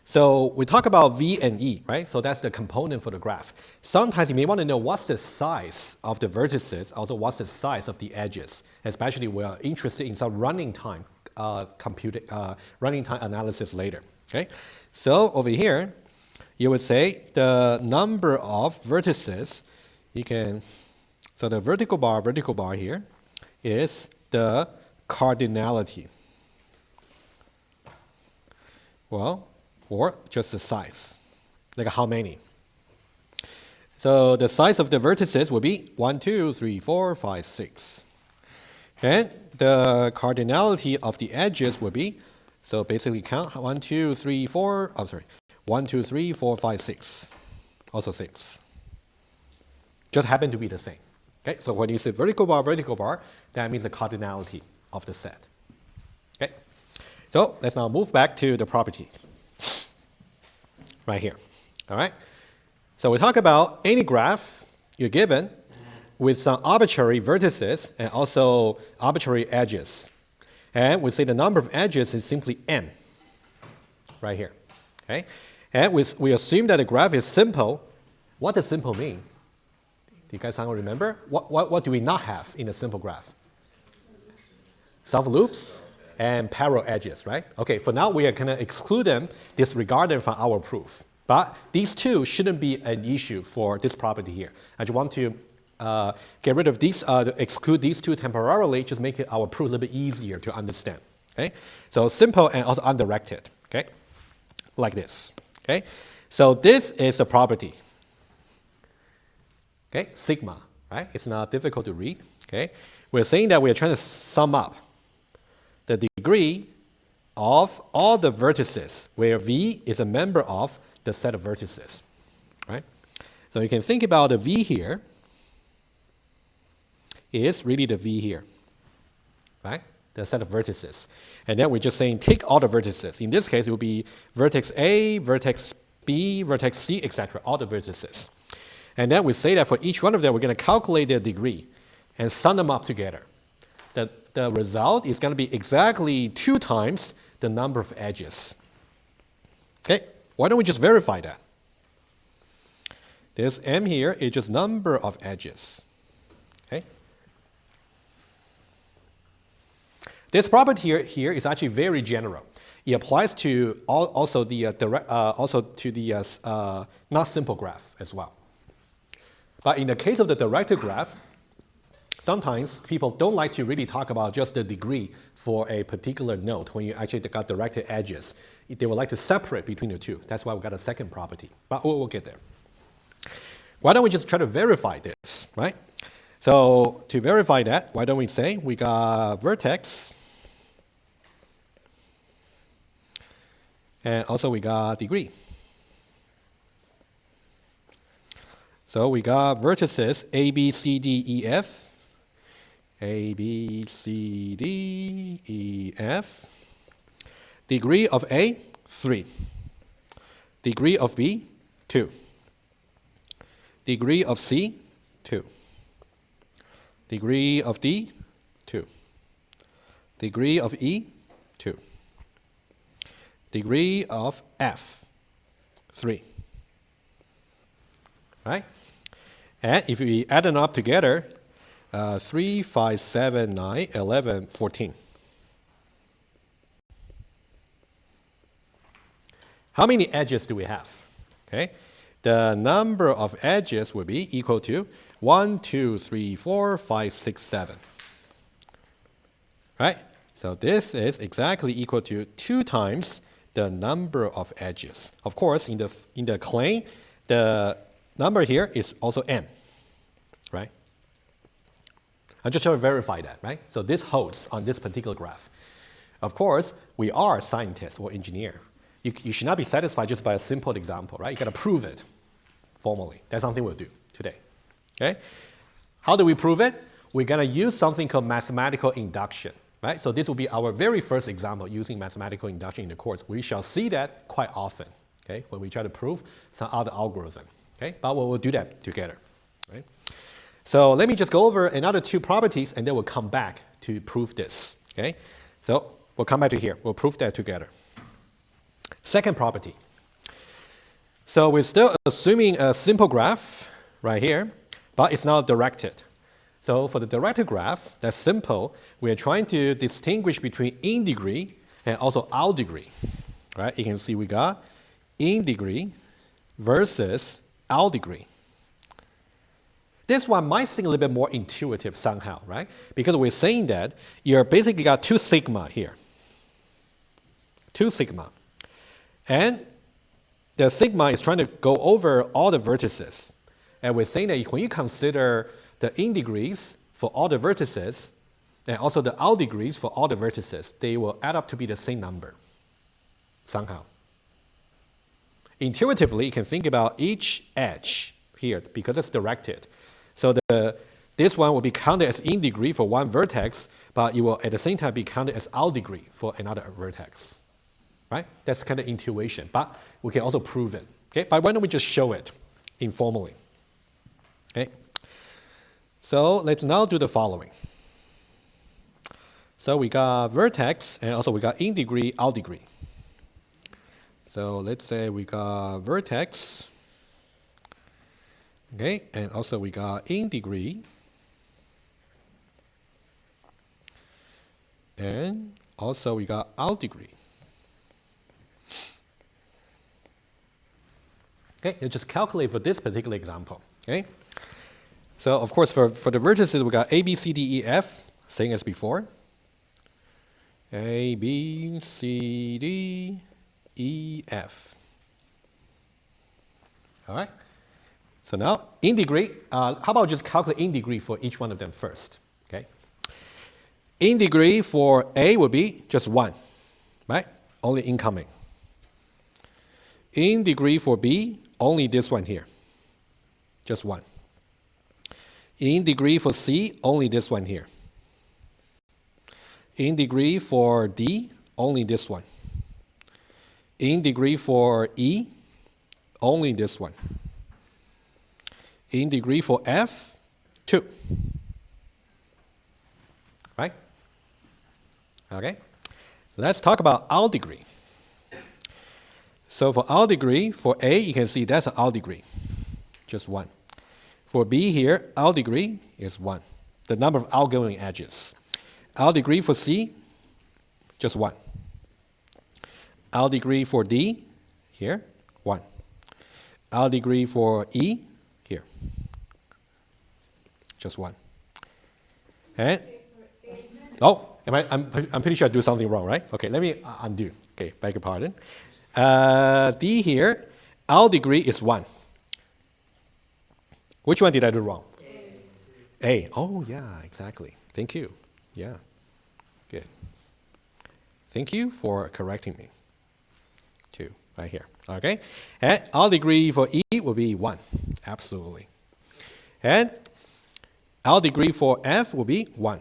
So we talk about V and E, right? So that's the component for the graph. Sometimes you may want to know what's the size of the vertices, also what's the size of the edges, especially we are interested in some running time running time analysis later. Okay, so over here, you would say the number of vertices. So the vertical bar here is the cardinality. Well, or just the size, like how many. So the size of the vertices will be 1, 2, 3, 4, 5, 6. And the cardinality of the edges will be, so basically count 1, 2, 3, 4, 1, 2, 3, 4, 5, 6. Also 6. Just happen to be the same. Okay, so when you say vertical bar, that means the cardinality of the set. Okay, so let's now move back to the property. Right here. All right. So we talk about any graph you're given with some arbitrary vertices and also arbitrary edges. And we say the number of edges is simply n. Right here. Okay. And we assume that the graph is simple. What does simple mean? Do you guys somehow remember? What do we not have in a simple graph? Some loops and parallel edges, right? Okay, for now we are going to exclude them, disregard them from our proof. But these two shouldn't be an issue for this property here. I just want to get rid of these, exclude these two temporarily, just make our proof a little bit easier to understand. Okay, so simple and also undirected. Okay, like this. Okay, so this is a property. Okay, sigma, right? It's not difficult to read. Okay, we're saying that we're trying to sum up the degree of all the vertices where V is a member of the set of vertices, right? So you can think about the V here is really the V here, right? The set of vertices. And then we're just saying take all the vertices. In this case, it will be vertex A, vertex B, vertex C, etc., all the vertices. And then we say that for each one of them, we're going to calculate their degree and sum them up together. The result is going to be exactly 2 times the number of edges. Okay, why don't we just verify that? This M here is just number of edges. Okay. This property here is actually very general. It applies to also the not simple graph as well. But in the case of the directed graph, sometimes people don't like to really talk about just the degree for a particular node when you actually got directed edges. They would like to separate between the two. That's why we got a second property. But we'll get there. Why don't we just try to verify this, right? So to verify that, why don't we say we got vertex And also we got degree. So we got vertices A, B, C, D, E, F. A, B, C, D, E, F. Degree of A, 3. Degree of B, 2. Degree of C, 2. Degree of D, 2. Degree of E, 2. Degree of F, 3. Right? And if we add them up together, 3, 5, 7, 9, 11, 14. How many edges do we have? Okay. The number of edges will be equal to 1, 2, 3, 4, 5, 6, 7. Right? So this is exactly equal to 2 times the number of edges. Of course, in the claim, the number here is also n. Right? I'm just trying to verify that, right? So this holds on this particular graph. Of course, we are scientists or engineer. You should not be satisfied just by a simple example, right? You got to prove it formally. That's something we'll do today. Okay? How do we prove it? We're going to use something called mathematical induction, right? So this will be our very first example using mathematical induction in the course. We shall see that quite often, okay, when we try to prove some other algorithm, okay? But we'll do that together, right? So let me just go over another 2 properties, and then we'll come back to prove this, okay? So we'll come back to here. We'll prove that together. Second property. So we're still assuming a simple graph right here, but it's now directed. So for the directed graph, that's simple. We're trying to distinguish between in degree and also out degree, right? You can see we got in degree versus out degree. This one might seem a little bit more intuitive somehow, right? Because we're saying that you're basically got 2 sigma here. 2 sigma. And the sigma is trying to go over all the vertices. And we're saying that when you consider the in degrees for all the vertices, and also the out degrees for all the vertices, they will add up to be the same number, somehow. Intuitively, you can think about each edge here, because it's directed. So this one will be counted as in degree for one vertex, but it will at the same time be counted as out degree for another vertex. Right? That's kind of intuition, but we can also prove it. Okay? But why don't we just show it informally? Okay? So let's now do the following. So we got vertex, and also we got in degree, out degree. So let's say we got vertex, okay, and also we got in degree, and also we got out degree. Okay, you just calculate for this particular example. Okay, so of course for the vertices we got A, B, C, D, E, F, same as before. A, B, C, D, E, F. All right. So now in degree, how about just calculate in degree for each one of them first? Okay. In degree for A would be just 1, right? Only incoming. In degree for B, only this one here, just 1. In degree for C, only this one here. In degree for D, only this one. In degree for E, only this one. In degree for F, 2. Right? Okay. Let's talk about out degree. So for out degree, for A, you can see that's an out degree, just 1. For B here, out degree is 1, the number of outgoing edges. Out degree for C, just 1. Out degree for D, here, 1. Out degree for E, here, just 1. And, oh, I'm pretty sure I do something wrong, right? Okay, let me undo. Okay, beg your pardon. D here, out degree is 1. Which one did I do wrong? A. Oh, yeah, exactly. Thank you. Yeah, good. Thank you for correcting me. 2, right here. Okay? And our degree for E will be 1. Absolutely. And our degree for F will be 1.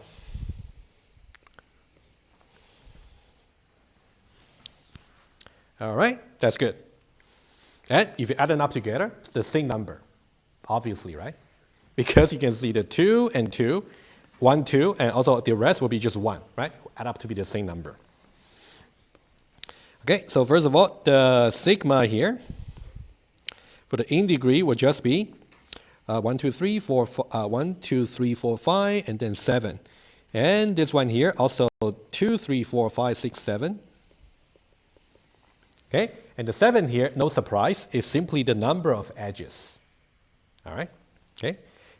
All right? That's good. And if you add them up together, it's the same number. Obviously, right? Because you can see the 2 and 2, 1, 2, and also the rest will be just 1, right? Add up to be the same number. Okay, so first of all, the sigma here for the in degree will just be 1, 2, 3, 4, 1, 2, 3, 4, 5, and then 7. And this one here also 2, 3, 4, 5, 6, 7. Okay, and the 7 here, no surprise, is simply the number of edges. All right, okay,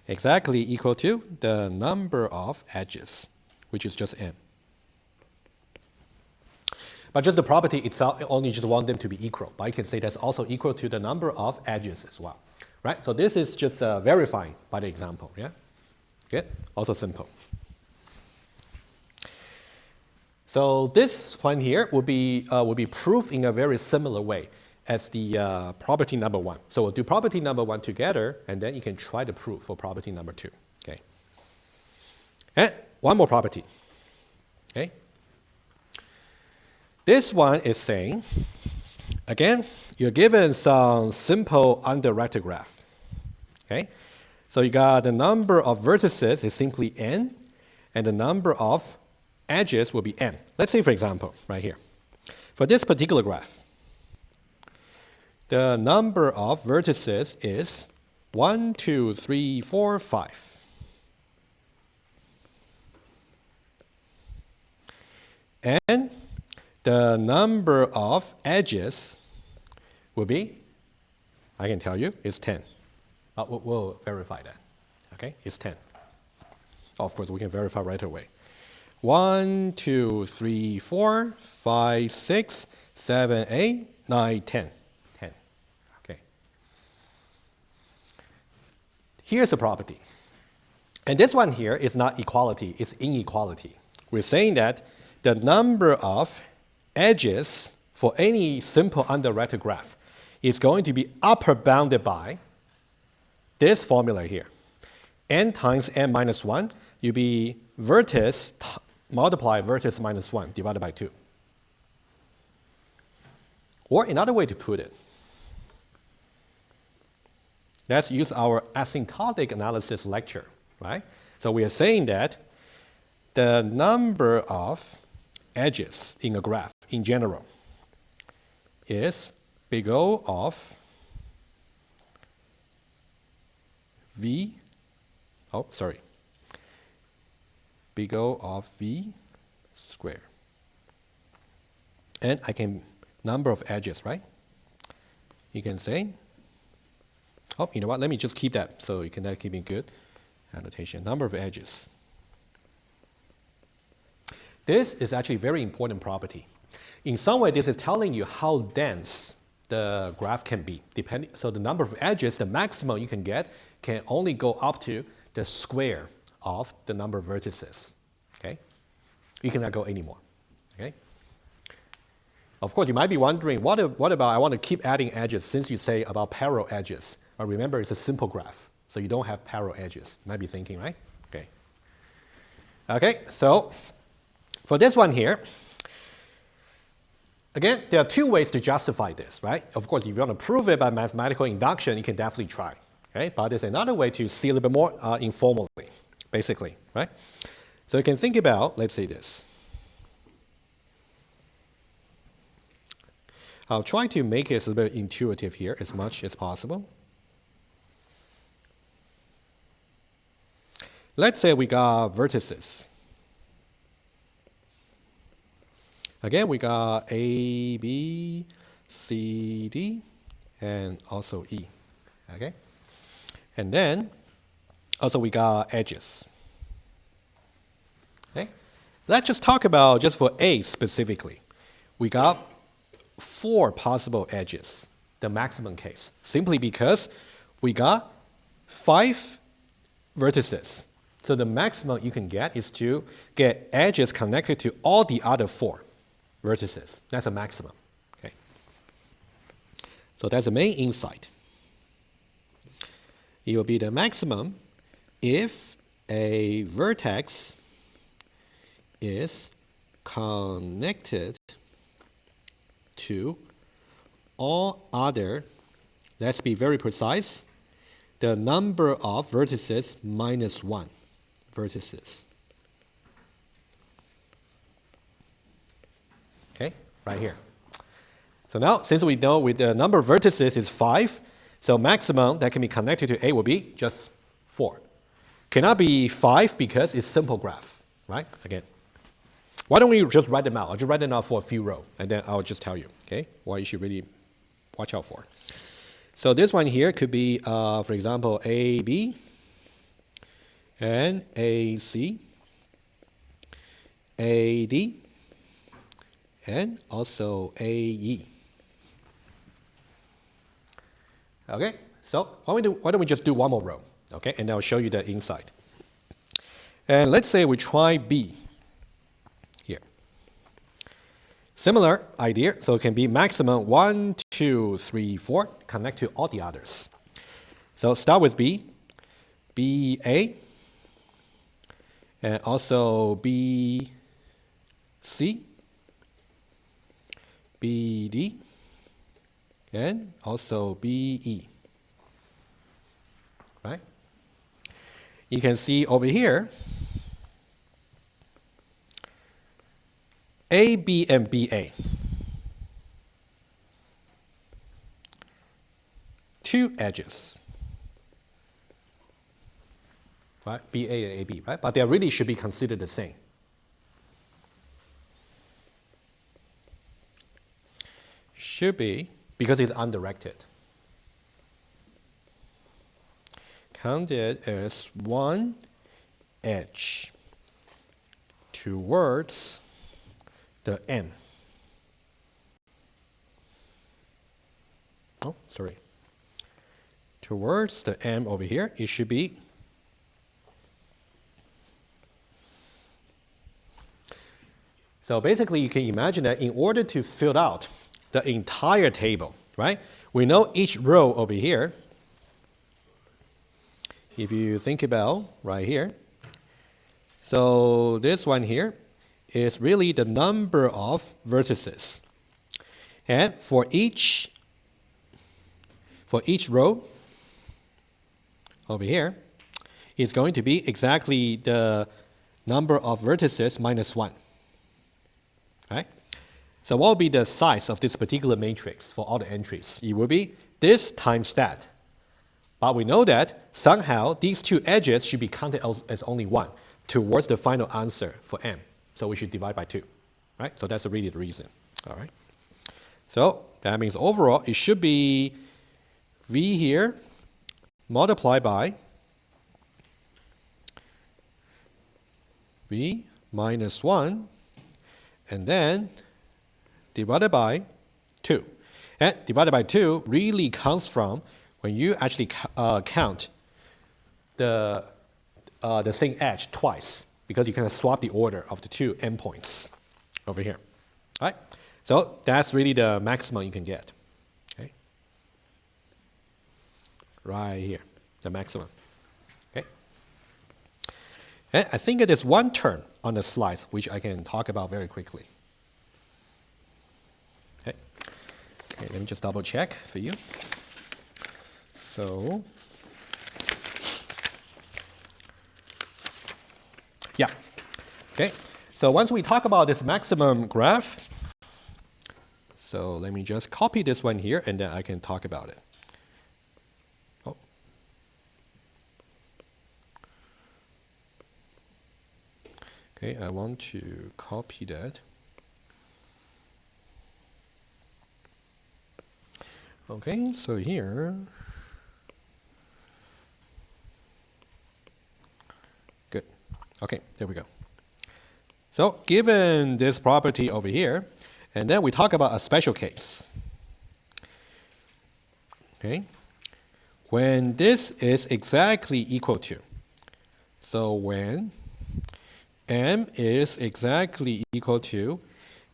exactly equal to the number of edges, which is just n. But just the property itself, only just want them to be equal. But you can say that's also equal to the number of edges as well, right? So this is just verifying by the example, yeah? Good, also simple. So this one here will be proof in a very similar way as the property number 1. So we'll do property number 1 together, and then you can try the proof for property number 2, okay? And one more property, okay? This one is saying, again, you're given some simple undirected graph, okay? So you got the number of vertices is simply n, and the number of edges will be n. Let's say, for example, right here. For this particular graph, the number of vertices is 1, 2, 3, 4, 5. And the number of edges will be, I can tell you, is 10. We'll verify that. Okay, it's 10. Of course, we can verify right away. 1, 2, 3, 4, 5, 6, 7, 8, 9, 10. 10. Okay. Here's a property. And this one here is not equality, it's inequality. We're saying that the number of edges for any simple undirected graph is going to be upper bounded by this formula here. N times n minus 1, you'll be vertex multiply vertex minus 1 divided by 2. Or another way to put it, let's use our asymptotic analysis lecture, right? So we are saying that the number of edges in a graph in general is big O of V, big O of V squared. And I can, number of edges, right? You can say, oh, you know what, let me just keep that so you can keep it good. Annotation, number of edges. This is actually a very important property. In some way, this is telling you how dense the graph can be. So the number of edges, the maximum you can get, can only go up to the square of the number of vertices. Okay? You cannot go anymore. Okay? Of course, you might be wondering, what about I want to keep adding edges since you say about parallel edges? But remember, it's a simple graph, so you don't have parallel edges. You might be thinking, right? Okay. Okay, so for this one here, again, there are two ways to justify this, right? Of course, if you want to prove it by mathematical induction, you can definitely try. Okay? But there's another way to see a little bit more informally, basically, right? So you can think about, let's say this. I'll try to make it a little bit intuitive here as much as possible. Let's say we got vertices. Again, we got A, B, C, D, and also E. Okay? And then, also we got edges. Okay? Let's just talk about, just for A specifically, we got 4 possible edges, the maximum case, simply because we got 5 vertices. So the maximum you can get is to get edges connected to all the other 4 vertices. That's a maximum. Okay. So that's the main insight. It will be the maximum if a vertex is connected to all other, let's be very precise, the number of vertices minus 1 vertices. Okay, right here. So now, since we know with the number of vertices is 5, so maximum that can be connected to A will be just 4. Cannot be 5 because it's simple graph, right? Again. Why don't we just write them out? I'll just write them out for a few rows, and then I'll just tell you, okay, what you should really watch out for. So this one here could be, for example, AB and AC, AD, and also AE. Okay, so why don't we just do one more row, okay, and I'll show you the inside. And let's say we try B here. Similar idea, so it can be maximum 1, 2, 3, 4, connect to all the others. So start with B, BA, and also BC, BD, and also BE. Right? You can see over here, AB and BA. Two edges. Right? BA and AB, right? But they really should be considered the same. Should be, because it's undirected. Counted as one edge towards the M. Oh, sorry. Towards the M over here, it should be so basically you can imagine that in order to fill out the entire table, right? We know each row over here, if you think about right here, so this one here is really the number of vertices. And for each row over here, it's going to be exactly the number of vertices minus 1. Right? So what will be the size of this particular matrix for all the entries? It will be this times that. But we know that somehow these two edges should be counted as only 1 towards the final answer for M. So we should divide by 2. Right? So that's really the reason. All right. So that means overall it should be V here multiplied by V minus 1 and then divided by 2. And divided by 2 really comes from when you actually count the same edge twice, because you can swap the order of the two endpoints over here. All right? So that's really the maximum you can get. Okay? Right here, the maximum. Okay? And I think there's one term on the slides which I can talk about very quickly. Okay, let me just double check for you. So, yeah, okay. So once we talk about this maximum graph, so let me just copy this one here and then I can talk about it. Oh. Okay, I want to copy that. Okay, so here, good. Okay, there we go. So given this property over here, and then we talk about a special case. Okay, when this is exactly equal to, so when M is exactly equal to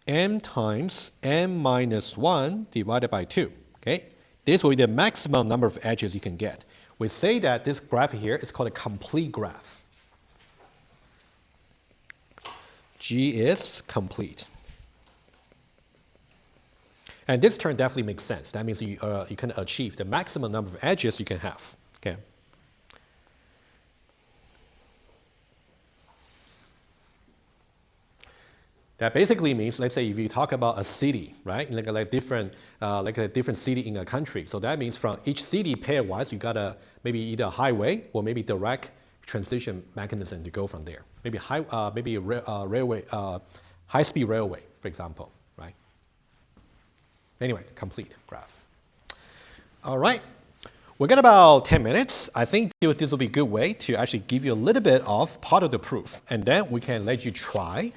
M times M minus 1 divided by 2. Okay, this will be the maximum number of edges you can get. We say that this graph here is called a complete graph. G is complete. And this term definitely makes sense. That means you can achieve the maximum number of edges you can have. Okay. That basically means, let's say, if you talk about a city, right, like a different city in a country. So that means from each city pairwise, you got maybe either a highway or maybe direct transition mechanism to go from there. Maybe railway, high-speed railway, for example, right? Anyway, complete graph. All right, we got about 10 minutes. I think this will be a good way to actually give you a little bit of part of the proof, and then we can let you try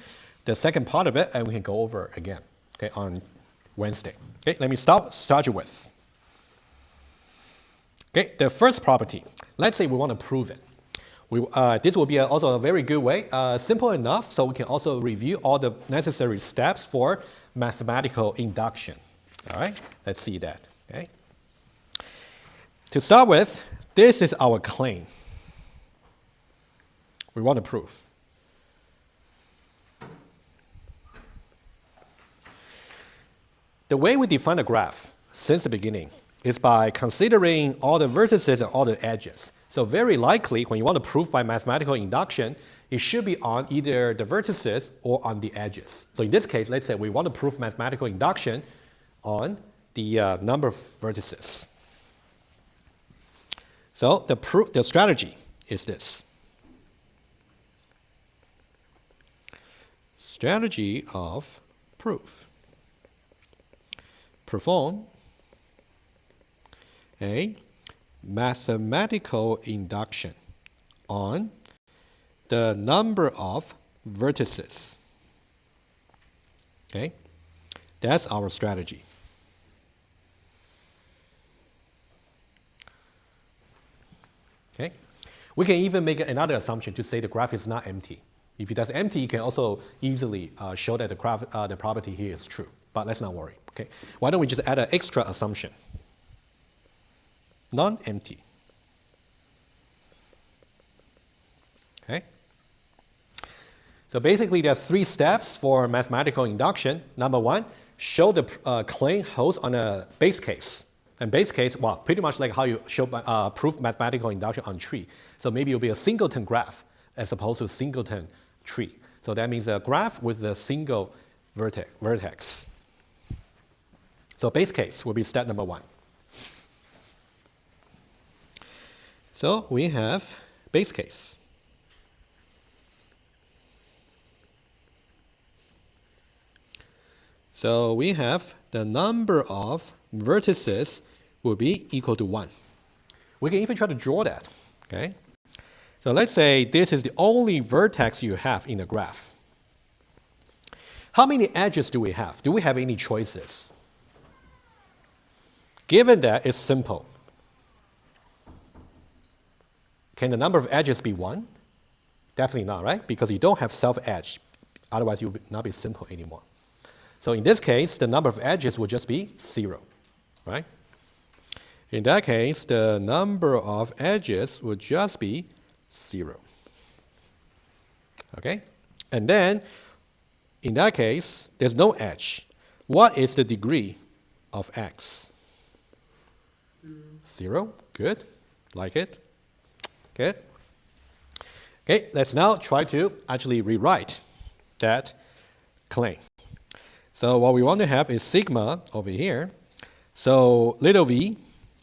the second part of it, and we can go over again, okay, on Wednesday. Okay, let me start you with. Okay, the first property. Let's say we want to prove it. This will be also a very good way, simple enough, so we can also review all the necessary steps for mathematical induction. All right, let's see that. Okay. To start with, this is our claim. We want to prove. The way we define a graph since the beginning is by considering all the vertices and all the edges. So very likely, when you want to prove by mathematical induction, it should be on either the vertices or on the edges. So in this case, let's say we want to prove mathematical induction on the number of vertices. So the strategy is this. Strategy of proof. Perform a mathematical induction on the number of vertices. Okay, that's our strategy. Okay, we can even make another assumption to say the graph is not empty. If it is empty, you can also easily show that the property here is true. But let's not worry. Okay, why don't we just add an extra assumption? Non-empty. Okay. So basically, there are 3 steps for mathematical induction. Number 1, show the claim holds on a base case. And base case, well, pretty much like how you show proof mathematical induction on tree. So maybe it'll be a singleton graph as opposed to a singleton tree. So that means a graph with a single vertex. So base case will be step number 1. So we have base case. So we have the number of vertices will be equal to 1. We can even try to draw that. Okay. So let's say this is the only vertex you have in the graph. How many edges do we have? Do we have any choices? Given that it's simple, can the number of edges be 1? Definitely not, right? Because you don't have self-edge. Otherwise, you would not be simple anymore. So in this case, the number of edges would just be 0, right? In that case, the number of edges would just be 0. Okay? And then, in that case, there's no edge. What is the degree of x? 0. Good. Like it. Good. Okay, let's now try to actually rewrite that claim. So what we want to have is sigma over here. So little v,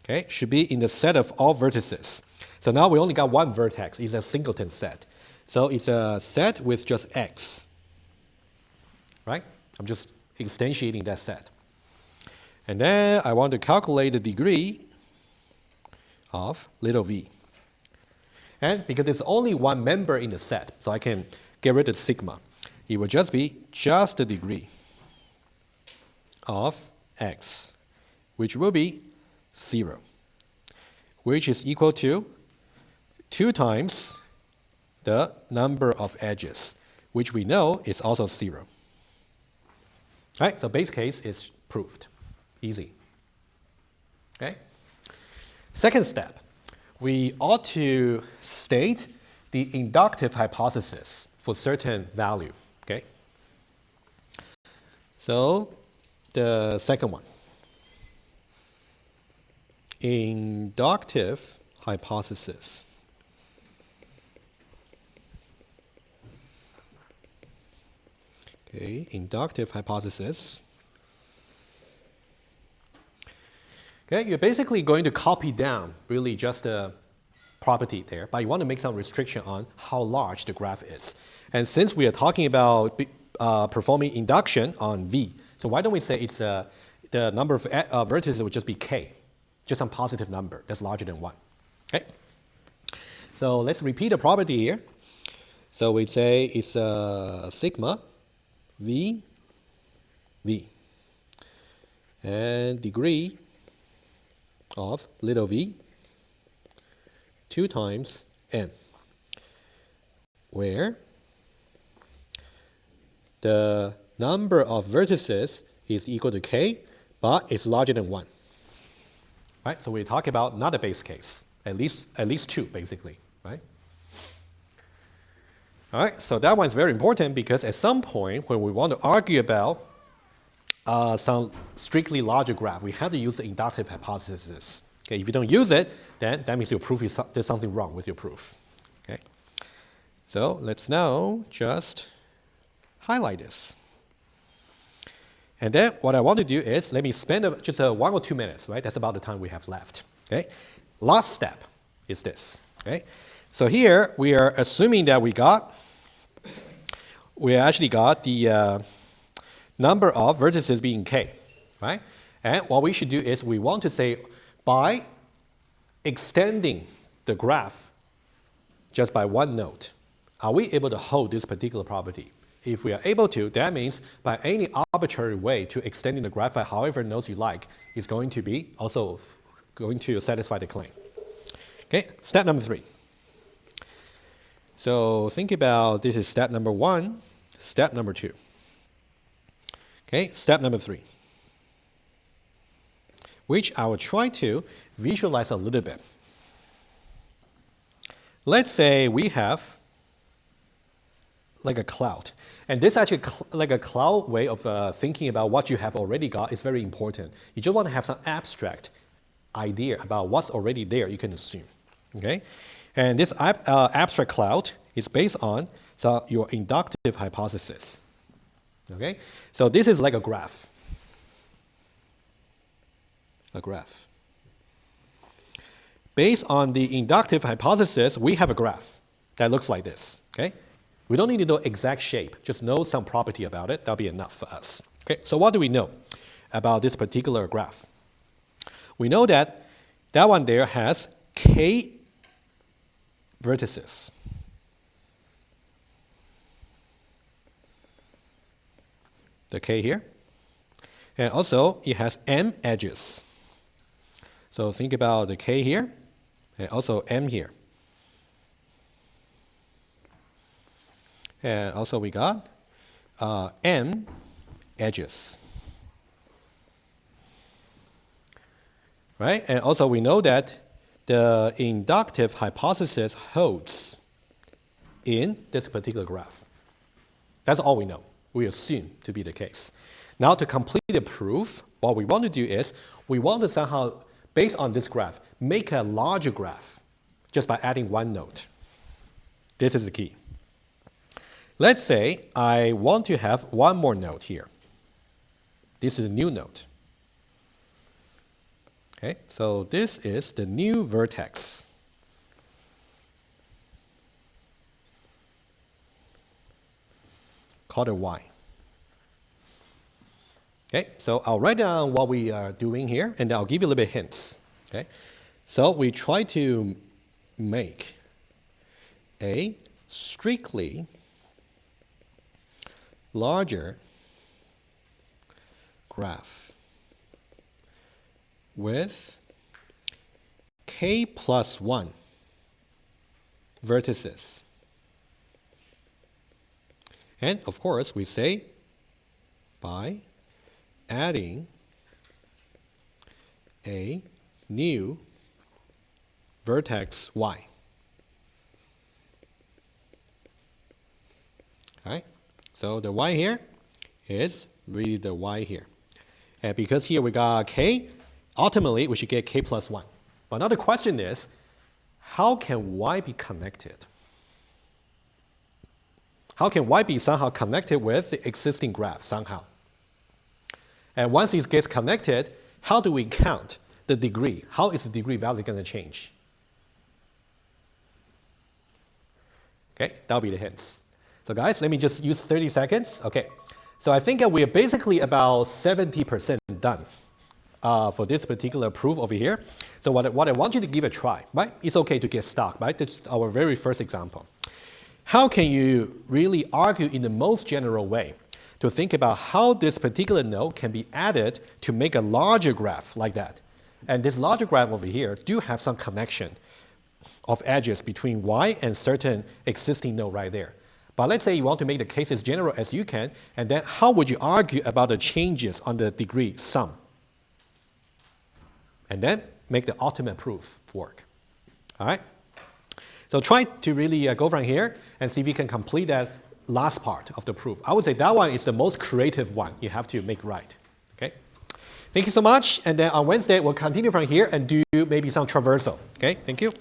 okay, should be in the set of all vertices. So now we only got one vertex. It's a singleton set. So it's a set with just x. Right? I'm just instantiating that set. And then I want to calculate the degree of little v. And because there's only one member in the set, so I can get rid of sigma. It will just be just the degree of x, which will be 0, which is equal to 2 times the number of edges, which we know is also 0. All right, so base case is proved. Easy. Okay? Second step, we ought to state the inductive hypothesis for certain value. Okay? So the second one, inductive hypothesis. Okay, inductive hypothesis. Okay, you're basically going to copy down really just a property there, but you want to make some restriction on how large the graph is. And since we are talking about performing induction on V, so why don't we say it's the number of vertices would just be K, just some positive number that's larger than 1. Okay? So let's repeat the property here. So we say it's sigma V, V, and degree of little v 2 times n, where the number of vertices is equal to k, but it's larger than 1. Right? So we talk about not a base case, at least 2 basically, right? All right, so that one's very important because at some point when we want to argue about some strictly larger graph, we have to use the inductive hypothesis. Okay, if you don't use it, then that means your proof is there's something wrong with your proof. Okay, so let's now just highlight this. And then what I want to do is let me spend just 1 or 2 minutes. Right, that's about the time we have left. Okay, last step is this. Okay, so here we are assuming that we actually got the number of vertices being k, right? And what we should do is we want to say by extending the graph just by 1 node, are we able to hold this particular property? If we are able to, that means by any arbitrary way to extending the graph by however nodes you like is going to be also going to satisfy the claim. Okay, step number 3. So think about this is step number 1, step number 2. Okay, step number 3, which I will try to visualize a little bit. Let's say we have like a cloud. And this actually like a cloud way of thinking about what you have already got is very important. You just want to have some abstract idea about what's already there you can assume. Okay, and this abstract cloud is based on your inductive hypothesis. Okay, so this is like a graph. A graph. Based on the inductive hypothesis, we have a graph that looks like this. Okay, we don't need to know exact shape, just know some property about it. That'll be enough for us. Okay, so what do we know about this particular graph? We know that that one there has k vertices. The k here. And also it has m edges. So think about the k here and also m here. And also we got n edges. Right? And also we know that the inductive hypothesis holds in this particular graph. That's all we know. We assume to be the case. Now to complete the proof, what we want to do is we want to somehow, based on this graph, make a larger graph just by adding 1 node. This is the key. Let's say I want to have 1 more node here. This is a new node. Okay, so this is the new vertex. Call it y. Okay, so I'll write down what we are doing here, and I'll give you a little bit of hints. Okay, so we try to make a strictly larger graph with k plus 1 vertices. And of course, we say by adding a new vertex y. All right, so the y here is really the y here. And because here we got k, ultimately we should get k plus 1. But now the question is, how can y be connected? How can y be somehow connected with the existing graph somehow? And once it gets connected, how do we count the degree? How is the degree value going to change? Okay, that'll be the hints. So guys, let me just use 30 seconds. Okay, so I think we are basically about 70% done for this particular proof over here. So what I want you to give a try, right? It's okay to get stuck, right? This is our very first example. How can you really argue in the most general way to think about how this particular node can be added to make a larger graph like that? And this larger graph over here do have some connection of edges between y and certain existing node right there. But let's say you want to make the case as general as you can, and then how would you argue about the changes on the degree sum? And then make the ultimate proof work. All right? So try to really go from here and see if you can complete that last part of the proof. I would say that one is the most creative one you have to make right. Okay? Thank you so much. And then on Wednesday, we'll continue from here and do maybe some traversal. Okay? Thank you.